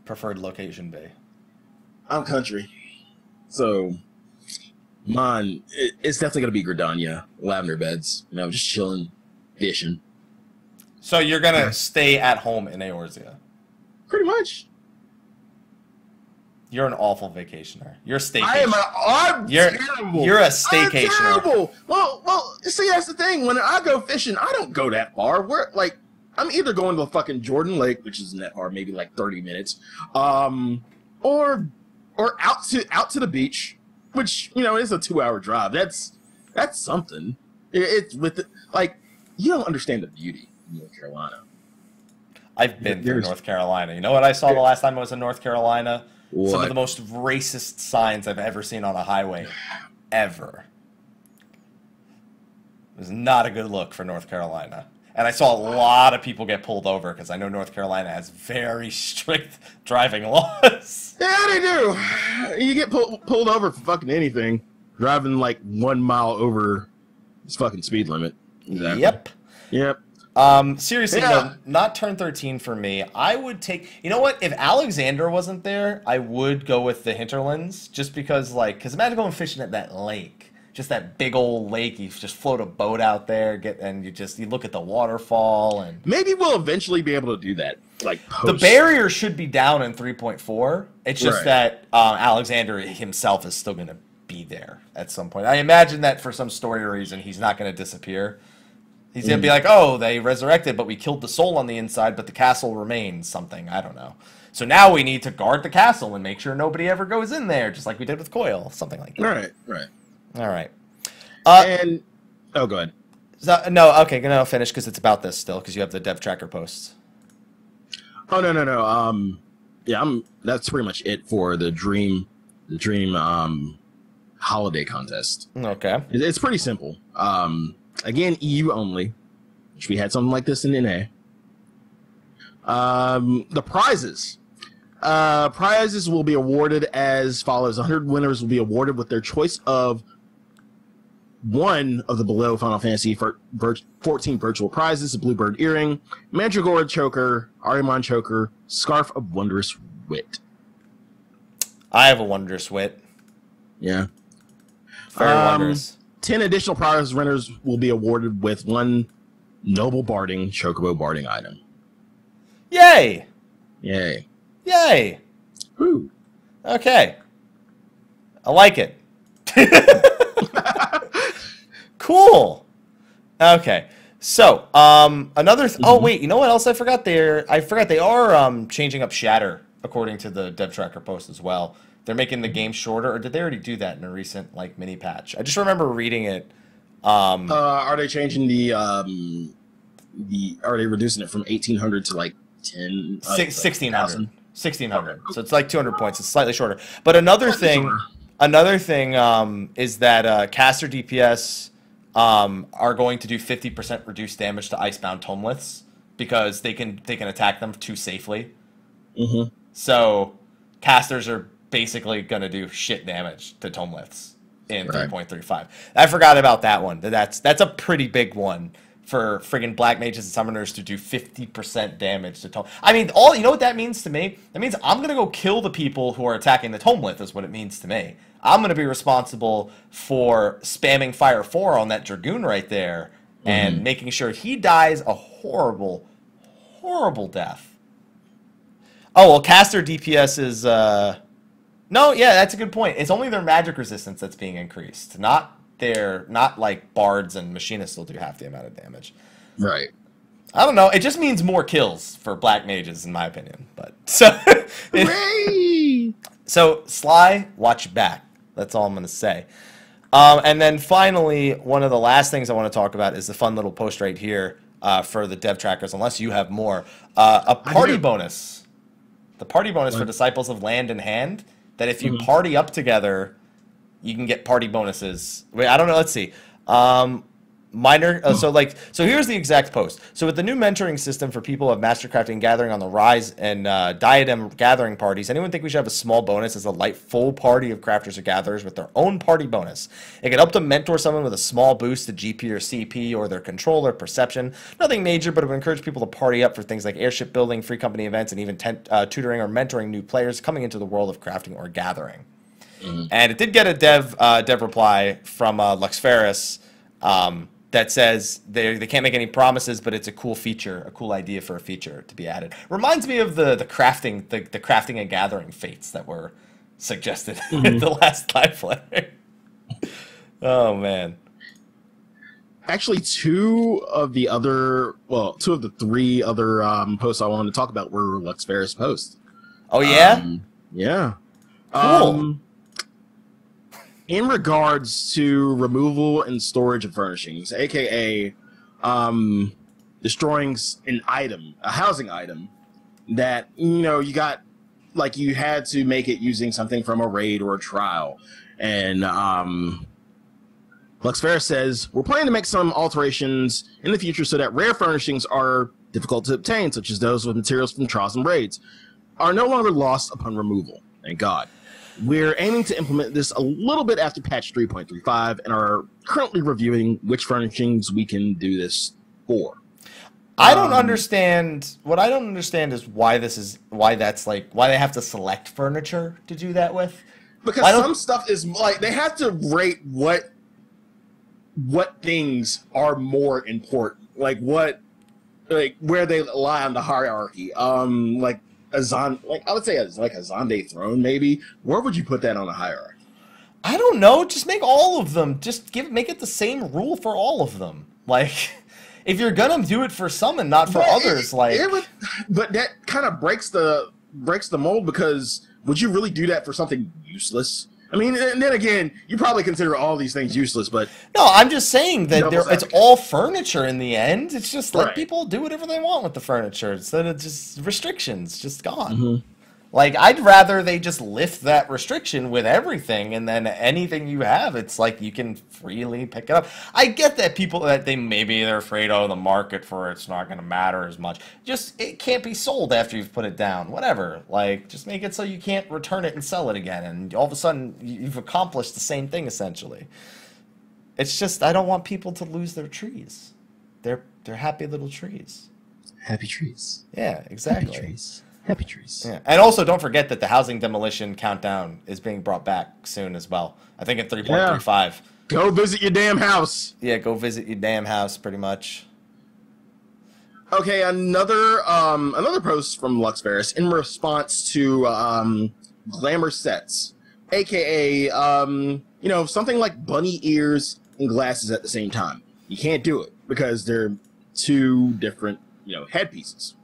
preferred location be? I'm country, so mine it's definitely gonna be Gridania, lavender beds. Just chilling, fishing. So you're gonna stay at home in Eorzea? Pretty much. You're an awful vacationer. You're a staycationer. I'm terrible. You're a staycationer. I'm terrible. Well, see, that's the thing. When I go fishing, I don't go that far. I'm either going to the fucking Jordan Lake, which isn't that far, maybe like 30 minutes, or out to the beach, which is a 2-hour drive. That's something. It's you don't understand the beauty of North Carolina. I've been through North Carolina. You know what I saw the last time I was in North Carolina? What? Some of the most racist signs I've ever seen on a highway, ever. It was not a good look for North Carolina. And I saw a lot of people get pulled over because I know North Carolina has very strict driving laws. Yeah, they do. You get pulled over for fucking anything. Driving like 1 mile over this fucking speed limit. Exactly. Yep. Seriously, though, not turn 13 for me. I would take... You know what? If Alexander wasn't there, I would go with the hinterlands. Just because, because imagine going fishing at that lake. Just that big old lake. You just float a boat out there, you look at the waterfall. And maybe we'll eventually be able to do that. The barrier should be down in 3.4. It's just that Alexander himself is still going to be there at some point. I imagine that for some story reason, he's not going to disappear. He's going to be like, oh, they resurrected, but we killed the soul on the inside, but the castle remains something. I don't know. So now we need to guard the castle and make sure nobody ever goes in there, just like we did with Coil. Something like that. Right. All right. Go ahead. No, finish, because it's about this still, because you have the Dev Tracker posts. Oh, no. That's pretty much it for the Dream holiday contest. Okay. It's pretty simple. Again, EU only, which we had something like this in NA. The prizes. Prizes will be awarded as follows. 100 winners will be awarded with their choice of one of the below Final Fantasy 14 virtual prizes: a Bluebird earring, Mandragora choker, Arimon choker, Scarf of Wondrous Wit. I have a Wondrous Wit. Yeah. Very wondrous. 10 additional prize winners will be awarded with one noble barding chocobo barding item. Yay! Yay. Yay! Woo. Okay. I like it. Cool. Okay. So, oh wait, you know what else I forgot there? I forgot they are changing up shatter according to the dev tracker post as well. They're making the game shorter, or did they already do that in a recent like mini patch? I just remember reading it. Are they changing are they reducing it from 1800 to like 1600. 1600. So it's like 200 points. It's slightly shorter. But another thing is that caster DPS are going to do 50% reduced damage to Icebound Tomeliths because they can attack them too safely. Mm-hmm. So casters are basically going to do shit damage to Tomeliths in 3.35. I forgot about that one. That's a pretty big one for friggin' black mages and summoners to do 50% damage to Tome. I mean, you know what that means to me? That means I'm going to go kill the people who are attacking the Tomelith is what it means to me. I'm going to be responsible for spamming Fire 4 on that Dragoon right there and making sure he dies a horrible, horrible death. Oh, well, caster DPS is... No, yeah, that's a good point. It's only their magic resistance that's being increased, not like bards and machinists will do half the amount of damage. Right. I don't know. It just means more kills for black mages, in my opinion. But so, so Sly, watch your back. That's all I'm gonna say. And then finally, one of the last things I want to talk about is the fun little post right here for the dev trackers. Unless you have more, a party bonus. The party bonus for Disciples of Land in Hand. That if you party up together, you can get party bonuses. Wait, I don't know. Let's see. So here's the exact post. So with the new mentoring system for people of Mastercrafting and Gathering on the rise and Diadem gathering parties, anyone think we should have a small bonus as a light full party of crafters or gatherers with their own party bonus? It can help to mentor someone with a small boost to GP or CP or their control or perception. Nothing major, but it would encourage people to party up for things like airship building, free company events, and even tutoring or mentoring new players coming into the world of crafting or gathering. And it did get a dev reply from Luxferis that says they can't make any promises, but it's a cool feature, a cool idea for a feature to be added. Reminds me of the crafting and gathering fates that were suggested in the last live letter. Oh man. Actually, two of the three other posts I wanted to talk about were Luxferis posts. Oh yeah? Yeah. Cool. In regards to removal and storage of furnishings, aka destroying a housing item that you got, like you had to make it using something from a raid or a trial, and Luxferis says we're planning to make some alterations in the future so that rare furnishings are difficult to obtain, such as those with materials from trials and raids, are no longer lost upon removal. Thank God. We're aiming to implement this a little bit after patch 3.35 and are currently reviewing which furnishings we can do this for. I don't understand. What I don't understand is why they have to select furniture to do that with. Because some stuff is like they have to rate what things are more important, like where they lie on the hierarchy. I would say a Zonde throne, maybe. Where would you put that on a hierarchy? I don't know. Just make all of them. Just make it the same rule for all of them. Like, if you're gonna do it for some and not for others, but that kind of breaks the mold, because would you really do that for something useless? I mean, and then again, you probably consider all these things useless, but... No, I'm just saying that it's all furniture in the end. It's just let people do whatever they want with the furniture instead of just restrictions just gone. Like, I'd rather they just lift that restriction with everything, and then anything you have, it's like you can freely pick it up. I get that people, they're afraid, the market for it's not going to matter as much. Just, it can't be sold after you've put it down. Whatever. Like, just make it so you can't return it and sell it again, and all of a sudden, you've accomplished the same thing, essentially. It's just, I don't want people to lose their trees. They're happy little trees. Happy trees. Yeah, exactly. Happy trees. Happy trees. Yeah. And also, don't forget that the housing demolition countdown is being brought back soon as well. I think at 3.35. Go visit your damn house. Yeah, go visit your damn house, pretty much. Okay, another post from Lux Ferris in response to glamour sets, aka something like bunny ears and glasses at the same time. You can't do it because they're two different headpieces.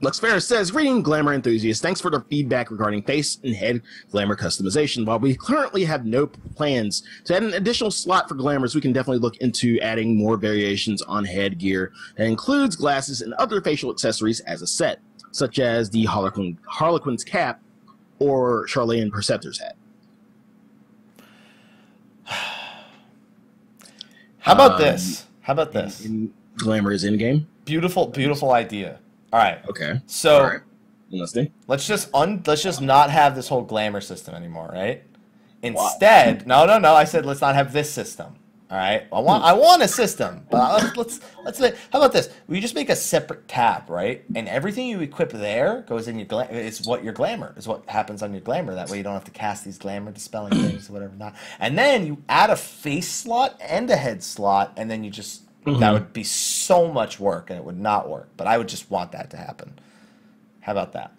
Lux Ferris says, "Greeting, glamour enthusiasts. Thanks for the feedback regarding face and head glamour customization. While we currently have no plans to add an additional slot for glamours, we can definitely look into adding more variations on headgear that includes glasses and other facial accessories as a set, such as the Harlequin's cap or Charlene Perceptor's hat." How about this? Glamour is in game. Beautiful idea. All right. Okay. So all right. let's just not have this whole glamour system anymore, right? Instead, no. I said let's not have this system. All right. I want a system, but let's how about this? We just make a separate tab, right? And everything you equip there goes in your is what happens on your glamour. That way you don't have to cast these glamour dispelling things or whatever not. And then you add a face slot and a head slot, and then you just that would be so much work, and it would not work. But I would just want that to happen. How about that?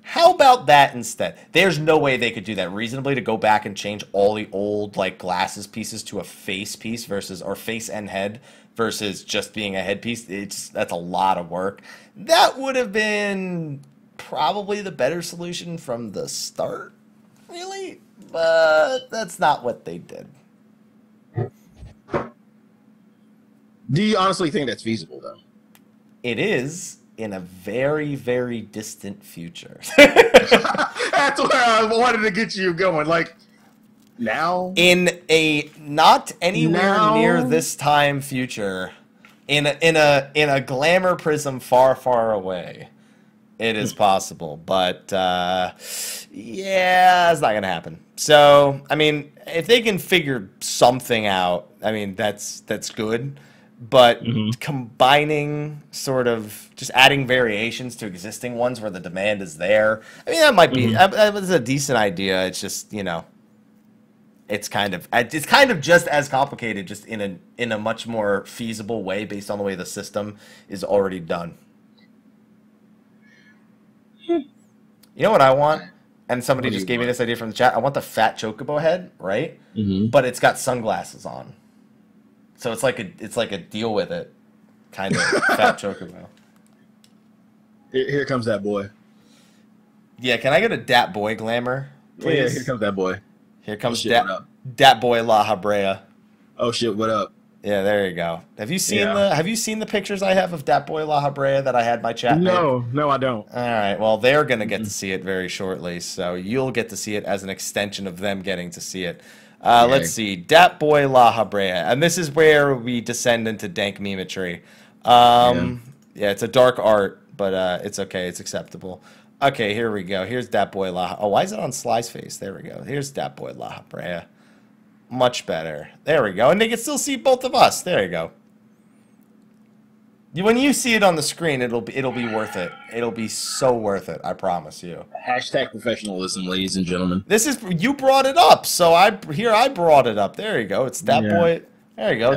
How about that instead? There's no way they could do that reasonably, to go back and change all the old glasses pieces to a face piece or face and head versus just being a headpiece. That's a lot of work. That would have been probably the better solution from the start, really, but that's not what they did. Do you honestly think that's feasible, though? It is in a very, very distant future. That's where I wanted to get you going. Now? In a not anywhere near this time future, in a glamour prism far, far away, it is possible. But yeah, it's not gonna happen. So, I mean, if they can figure something out, I mean, that's good. But combining, sort of just adding variations to existing ones where the demand is there, I mean, that might be that's a decent idea. It's just it's kind of just as complicated, just in a much more feasible way based on the way the system is already done. You know what I want? And somebody just gave me this idea from the chat. I want the fat chocobo head, right? But it's got sunglasses on. So it's like a deal with it, kind of fat chocobo. Here comes that boy. Yeah, can I get a Dat Boy glamour, please? Yeah, here comes that boy. Here comes Dat Boy La Habrea. Oh shit, what up? Yeah, there you go. Have you seen the pictures I have of Dat Boy La Habrea that I had my chat? No, I don't. All right, well, they're gonna get to see it very shortly, so you'll get to see it as an extension of them getting to see it. Let's see, Dat Boy La Habrea, and this is where we descend into dank memetry. Yeah, it's a dark art, but it's okay, it's acceptable. Okay, here we go. Here's Dat Boy La. Oh, why is it on Sly's face? There we go. Here's Dat Boy La Habrea. Much better. There we go, and they can still see both of us. There you go. When you see it on the screen, it'll be worth it. It'll be so worth it. I promise you. Hashtag professionalism, ladies and gentlemen. This is you brought it up, so I brought it up. There you go. It's Dat Boy. There you go.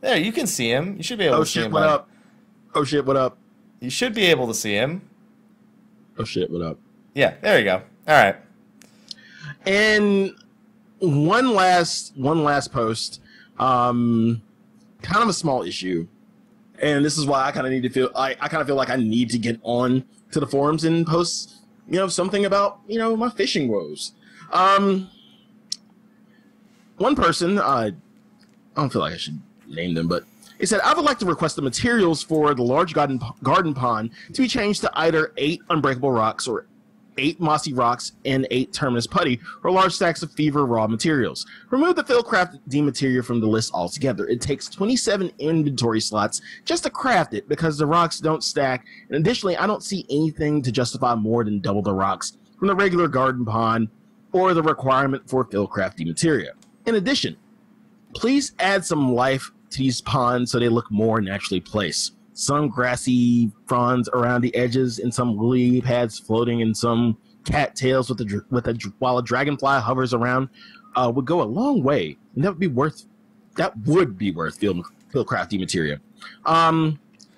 There, you can see him. You should be able to see him. Oh shit! What up? Oh shit! What up? You should be able to see him. Oh shit! What up? Yeah. There you go. All right. And one last post. Kind of a small issue. And this is why I kind of need to feel. I kind of feel like I need to get on to the forums and post, something about my fishing woes. One person, I don't feel like I should name them, but he said, "I would like to request the materials for the large garden pond to be changed to either 8 unbreakable rocks or 8 mossy rocks and 8 terminus putty, or large stacks of fever raw materials. Remove the Fieldcraft D material from the list altogether. It takes 27 inventory slots just to craft it because the rocks don't stack, and additionally, I don't see anything to justify more than double the rocks from the regular garden pond or the requirement for Fieldcraft D material. In addition, please add some life to these ponds so they look more naturally placed. Some grassy fronds around the edges and some lily pads floating in some cattails while a dragonfly hovers around would go a long way, and that would be worth fieldcrafty material.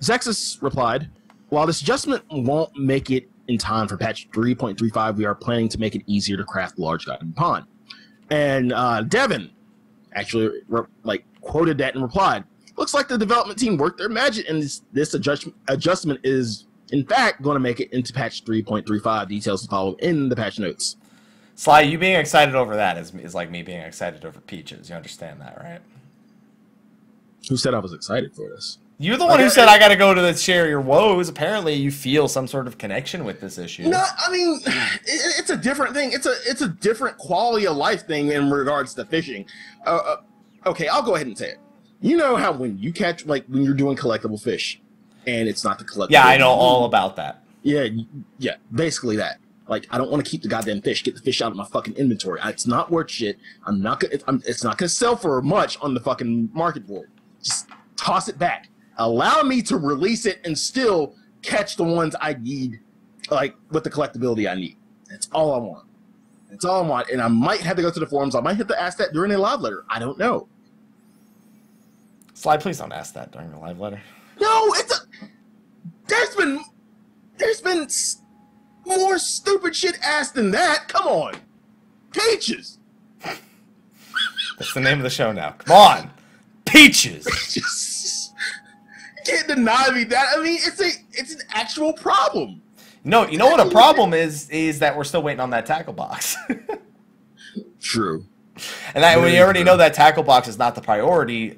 Zexus replied, while this adjustment won't make it in time for patch 3.35, we are planning to make it easier to craft large garden pond. And Devin actually quoted that and replied, looks like the development team worked their magic, and this adjustment is in fact going to make it into patch 3.35. Details to follow in the patch notes. Sly, you being excited over that is like me being excited over peaches. You understand that, right? Who said I was excited for this? You're the one who said I got to go to share your woes. Apparently, you feel some sort of connection with this issue. No, I mean, it's a different thing. It's a different quality of life thing in regards to fishing. Okay, I'll go ahead and say it. You know how when you catch, when you're doing collectible fish, and it's not the collectible. Yeah, I know all about that. Yeah, basically that. I don't want to keep the goddamn fish. Get the fish out of my fucking inventory. It's not worth shit. It's not gonna sell for much on the fucking market board. Just toss it back. Allow me to release it and still catch the ones I need, with the collectability I need. That's all I want. That's all I want. And I might have to go to the forums. I might have to ask that during a live letter. I don't know. Sly, please don't ask that during the live letter. No, there's been more stupid shit asked than that. Come on. Peaches. That's the name of the show now. Come on. Peaches. You can't deny me that. I mean, it's an actual problem. No, you know what a problem is that we're still waiting on that tackle box. True. And we already know that tackle box is not the priority.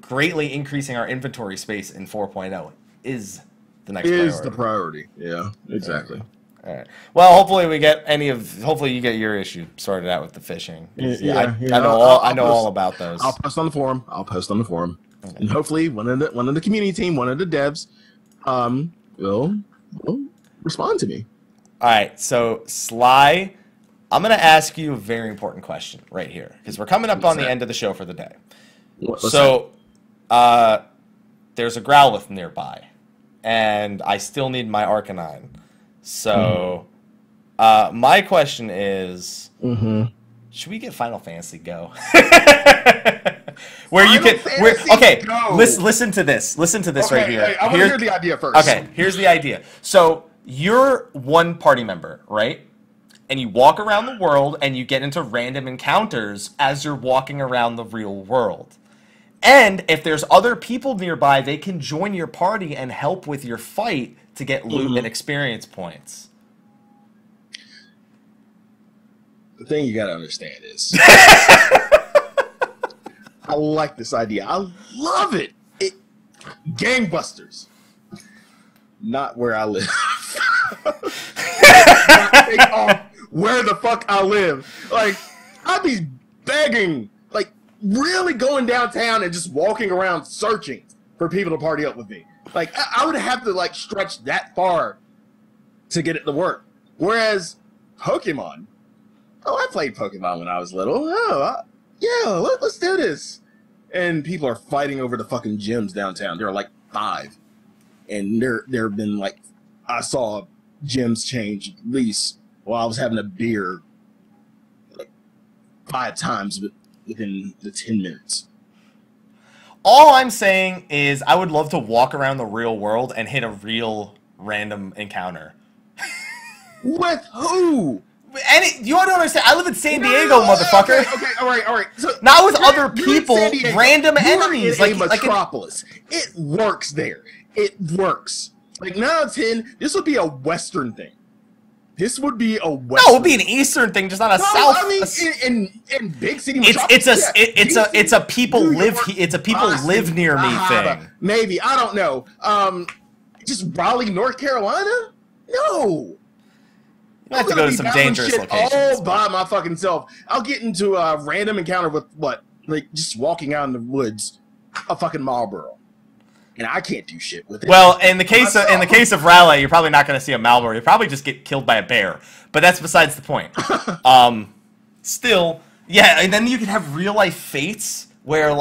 Greatly increasing our inventory space in 4.0 is the next priority. Is the priority. Yeah, exactly. All right. Well, hopefully you get your issue sorted out with the fishing. I know all about those. I'll post on the forum. Okay. And hopefully one of the community team, one of the devs, will respond to me. All right. So Sly, I'm going to ask you a very important question right here because we're coming up on the end of the show for the day. There's a Growlithe nearby, and I still need my Arcanine. So, my question is, should we get Final Fantasy Go? Listen to this. Listen to this right here. I want to hear the idea first. Okay, here's the idea. So, you're one party member, right? And you walk around the world, and you get into random encounters as you're walking around the real world. And if there's other people nearby, they can join your party and help with your fight to get loot and experience points. The thing you gotta understand is, I like this idea. I love it. Gangbusters. Not where I live. Not take off where the fuck I live. I'd be begging, really going downtown and just walking around searching for people to party up with me. I would have to stretch that far to get it to work. Whereas Pokemon, I played Pokemon when I was little. Let's do this. And people are fighting over the fucking gyms downtown. There are 5, and there have been I saw gyms change at least while I was having a beer 5 times within the 10 minutes. All I'm saying is I would love to walk around the real world and hit a real random encounter. With who? You don't understand. I live in San Diego, motherfucker. Okay, all right. So not with other people, random enemies. Like Metropolis. It works there. It works. 9 out of 10, this would be a Western thing. This would be a Western. No, it would be an Eastern thing, just not a South. I mean, in big city. It's a people live near me thing. Maybe, I don't know. Just Raleigh, North Carolina? No. You have to go to some dangerous locations. All by my fucking self. I'll get into a random encounter with just walking out in the woods, a fucking Marlboro. And I can't do shit with it. Well, in the case of Raleigh, you're probably not going to see a Marlboro. You'll probably just get killed by a bear. But that's besides the point. Still, yeah, and then you can have real life fates where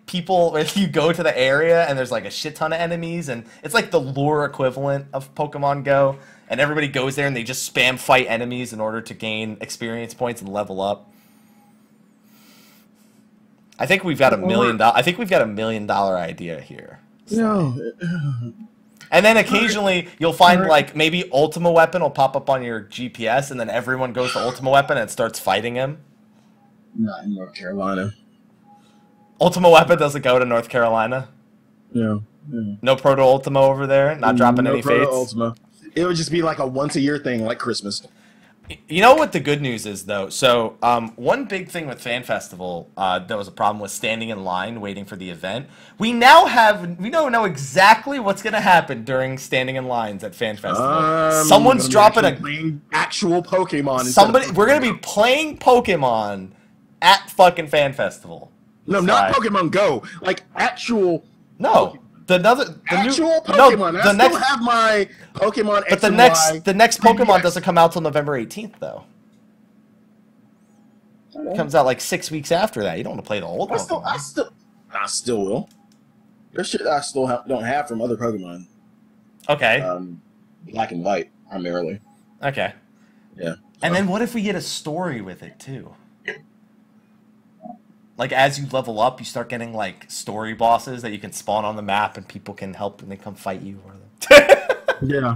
people, if you go to the area and there's like a shit ton of enemies, and it's like the lure equivalent of Pokemon Go, and everybody goes there and they just spam fight enemies in order to gain experience points and level up. I think we've got $1 million idea here. No. And then occasionally you'll find like maybe Ultima Weapon will pop up on your GPS, and then everyone goes to Ultima Weapon and starts fighting him. Not in North Carolina. Ultima Weapon doesn't go to North Carolina. No. No Proto Ultima over there. Not dropping any fates. Ultima. It would just be like a once-a-year thing, like Christmas. You know what the good news is, though? So, one big thing with Fan Festival that was a problem was standing in line waiting for the event. We now know exactly what's going to happen during standing in lines at Fan Festival. Someone's dropping actual Pokemon. We're going to be playing Pokemon at fucking Fan Festival. No, not Pokemon Go. Like actual. No. Actual Pokemon. No, I still have my Pokemon X but the next Pokemon doesn't come out till November 18th, though. It comes out like 6 weeks after that. You don't want to play the old Pokemon. I still will. There's shit I still don't have from other Pokemon. Okay. Black and White, primarily. Okay. Yeah. And then what if we get a story with it, too? Like, as you level up, you start getting, like, story bosses that you can spawn on the map, and people can help and they come fight you. Yeah.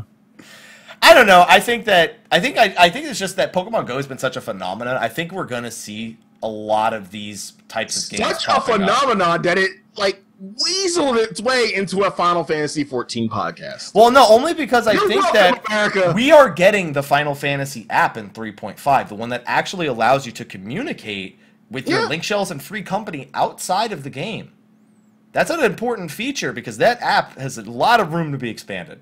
I don't know. I think it's just that Pokemon Go has been such a phenomenon. I think we're going to see a lot of these types of games. Such a phenomenon that it, like, weaseled its way into a Final Fantasy XIV podcast. Well, no, only because I think that we are getting the Final Fantasy app in 3.5, the one that actually allows you to communicate with your link shells and free company outside of the game. That's an important feature because that app has a lot of room to be expanded.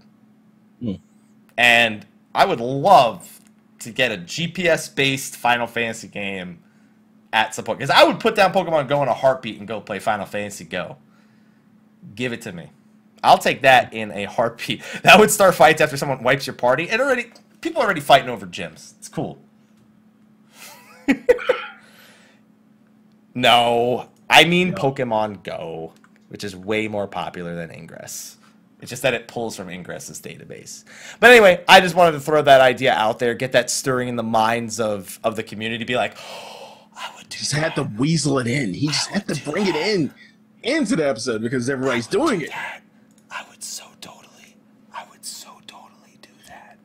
And I would love to get a GPS-based Final Fantasy game at some point. Because I would put down Pokemon Go in a heartbeat and go play Final Fantasy Go. Give it to me. I'll take that in a heartbeat. That would start fights after someone wipes your party. And people are already fighting over gyms. It's cool. No, I mean Pokemon Go, which is way more popular than Ingress. It's just that it pulls from Ingress's database. But anyway, I just wanted to throw that idea out there, get that stirring in the minds of the community, be like, oh, I would do just had to weasel it in. He just had to bring it into the episode because everybody's doing it. I would so totally do that.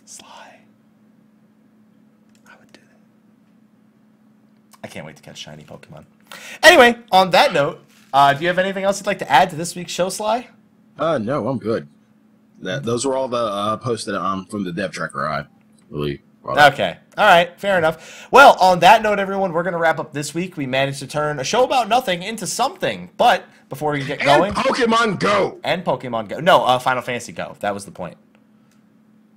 Sly. I would do that. I can't wait to catch shiny Pokemon. Anyway, on that note, do you have anything else you'd like to add to this week's show, Sly? No, I'm good. Those were all the posts that from the dev tracker I really. Okay. All right. Fair enough. Well, on that note, everyone, we're going to wrap up this week. We managed to turn a show about nothing into something. But before we get going... Pokemon Go! And Pokemon Go. No, Final Fantasy Go. That was the point.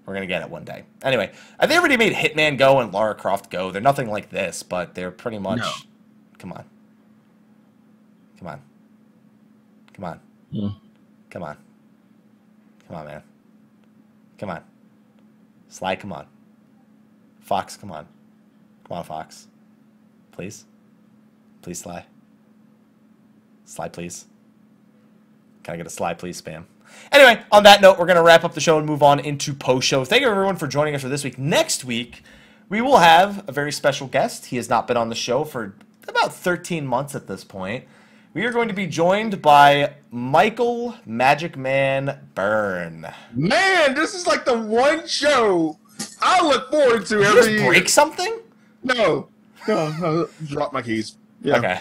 We're going to get it one day. Anyway, they already made Hitman Go and Lara Croft Go. They're nothing like this, but they're pretty much... No. Come on. Come on. Come on. Come on. Come on, man. Come on. Sly, come on. Fox, come on. Come on, Fox. Please? Please, Sly. Sly, please. Can I get a Sly, please spam? Anyway, on that note, we're going to wrap up the show and move on into post-show. Thank you, everyone, for joining us for this week. Next week, we will have a very special guest. He has not been on the show for about 13 months at this point. We are going to be joined by Michael Magic Man Byrne. Man, this is like the one show I look forward to every year. Break something? No, drop my keys. Yeah. Okay.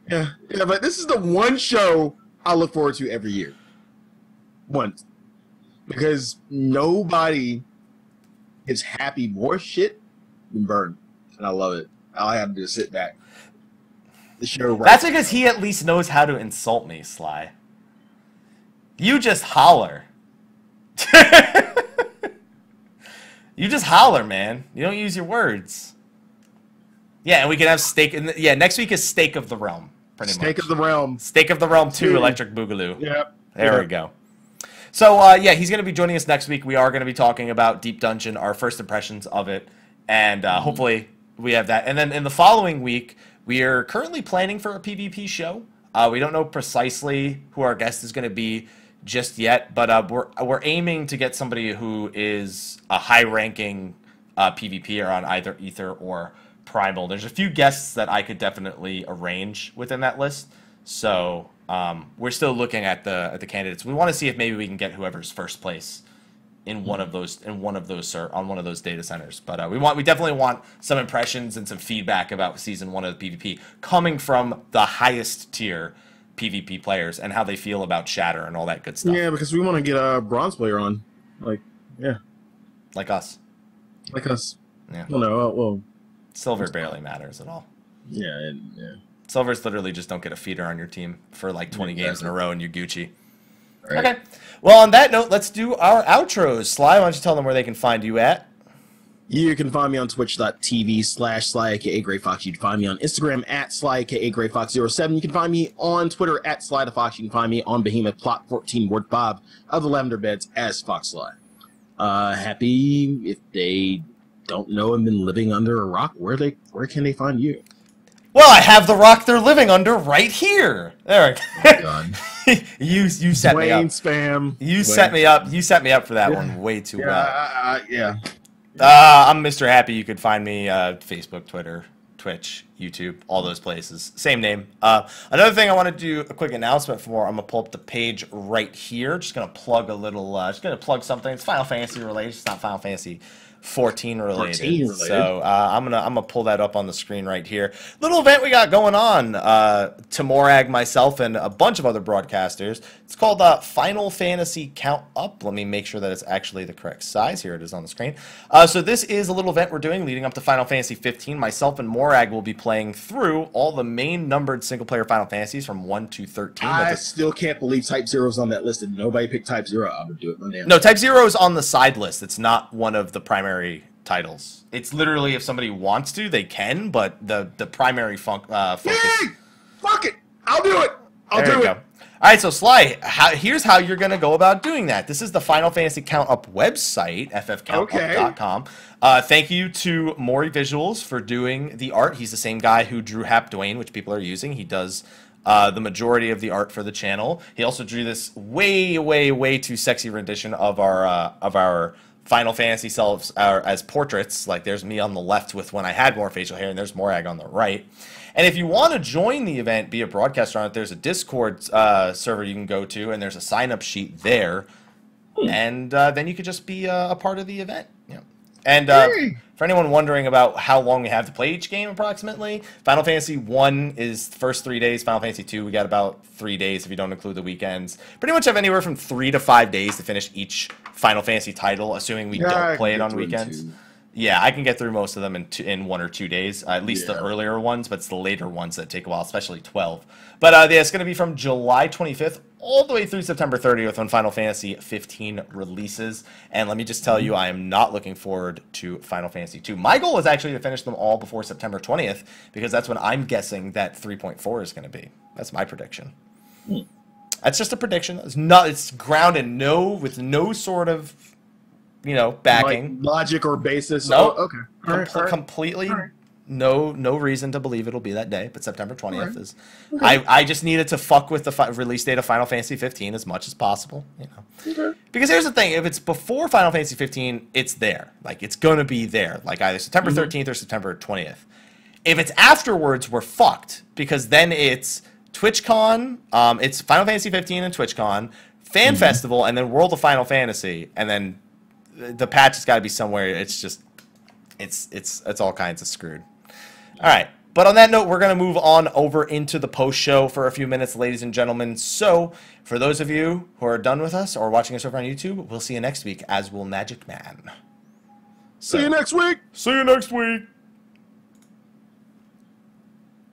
Yeah, but this is the one show I look forward to every year. Once. Because nobody is happy more shit than Byrne. And I love it. All I have to do is sit back. The show That's because he at least knows how to insult me, Sly. You just holler. You just holler, man. You don't use your words. Yeah, and we can have steak. Next week is Steak of the Realm. Pretty much. Steak of the Realm. Steak of the Realm 2, Electric Boogaloo. Yep. There we go. So, he's going to be joining us next week. We are going to be talking about Deep Dungeon, our first impressions of it. And hopefully we have that. And then in the following week, We are currently planning for a PvP show. We don't know precisely who our guest is going to be just yet, but we're aiming to get somebody who is a high-ranking PvPer on either Ether or Primal. There's a few guests that I could definitely arrange within that list, so we're still looking at the candidates. We want to see if maybe we can get whoever's first place in one of those on one of those data centers. But we definitely want some impressions and some feedback about season 1 of the PvP coming from the highest tier PvP players and how they feel about Shatter and all that good stuff. Yeah, because we want to get a bronze player on, like us. Yeah. Well, no, well, silver barely matters at all. Yeah. Silver's literally just don't get a feeder on your team for like 20 games in a row and you're Gucci. Right. Okay. Well, on that note, let's do our outros. Sly, why don't you tell them where they can find you at? You can find me on twitch.tv/Slyakagreyfox. You can find me on Instagram at Slyakagreyfox07. You can find me on Twitter at Slythefox. You can find me on Behemoth Plot 14 Ward 5 of the Lavender Beds as Fox Sly. Happy if they don't know and been living under a rock, where can they find you? Well, I have the rock they're living under right here. There. Oh, God. you set me up. Spam. You set me up. You set me up for that one way too well. I'm Mr. Happy. You could find me Facebook, Twitter, Twitch, YouTube, all those places. Same name. Another thing I want to do a quick announcement for. I'm gonna pull up the page right here. Just gonna plug a little. Just gonna plug something. It's Final Fantasy related. It's not Final Fantasy 14 related. So I'm gonna pull that up on the screen right here. Little event we got going on. Tamorag, myself, and a bunch of other broadcasters. It's called Final Fantasy Count Up. Let me make sure that it's actually the correct size. Here it is on the screen. So this is a little event we're doing leading up to Final Fantasy 15. Myself and Morag will be playing through all the main numbered single-player Final Fantasies from 1 to 13. I still can't believe Type 0's on that list and nobody picked Type 0. I'm gonna do it Monday. No, Type 0 is on the side list. It's not one of the primary titles. It's literally if somebody wants to, they can, but the primary focus. Yay! Fuck it! I'll do it! I'll do it! All right, so Sly, here's how you're going to go about doing that. This is the Final Fantasy Count Up website, ffcountup.com. Thank you to Maury Visuals for doing the art. He's the same guy who drew Hap Dwayne, which people are using. He does the majority of the art for the channel. He also drew this way too sexy rendition of our Final Fantasy selves as portraits. Like there's me on the left with when I had more facial hair, and there's Morag on the right. And if you want to join the event, be a broadcaster on it, there's a Discord server you can go to, and there's a sign-up sheet there. And then you could just be a part of the event. Yeah. And for anyone wondering about how long we have to play each game approximately, Final Fantasy 1 is the first 3 days. Final Fantasy 2, we got about 3 days if you don't include the weekends. Pretty much have anywhere from 3 to 5 days to finish each Final Fantasy title, assuming we don't play it on weekends. Yeah, I can get through most of them in 1 or 2 days, at least the earlier ones, but it's the later ones that take a while, especially 12. But yeah, it's going to be from July 25th all the way through September 30th when Final Fantasy 15 releases. And let me just tell you, I am not looking forward to Final Fantasy 2. My goal is actually to finish them all before September 20th, because that's when I'm guessing that 3.4 is going to be. That's my prediction. That's just a prediction. It's grounded with no sort of backing, like logic or basis. No, okay, completely. No reason to believe it'll be that day, but September 20th is. Okay. I just needed to fuck with the release date of Final Fantasy 15 as much as possible, Because here's the thing: if it's before Final Fantasy 15, it's there. Like it's gonna be there, like either September 13th or September 20th. If it's afterwards, we're fucked because then it's TwitchCon, it's Final Fantasy 15 and TwitchCon, Fan Festival, and then World of Final Fantasy, and then the patch has got to be somewhere. It's just, it's all kinds of screwed. All right, but on that note, we're gonna move on over into the post show for a few minutes, ladies and gentlemen. So, for those of you who are done with us or watching us over on YouTube, we'll see you next week, as will Magic Man. See you next week. See you next week.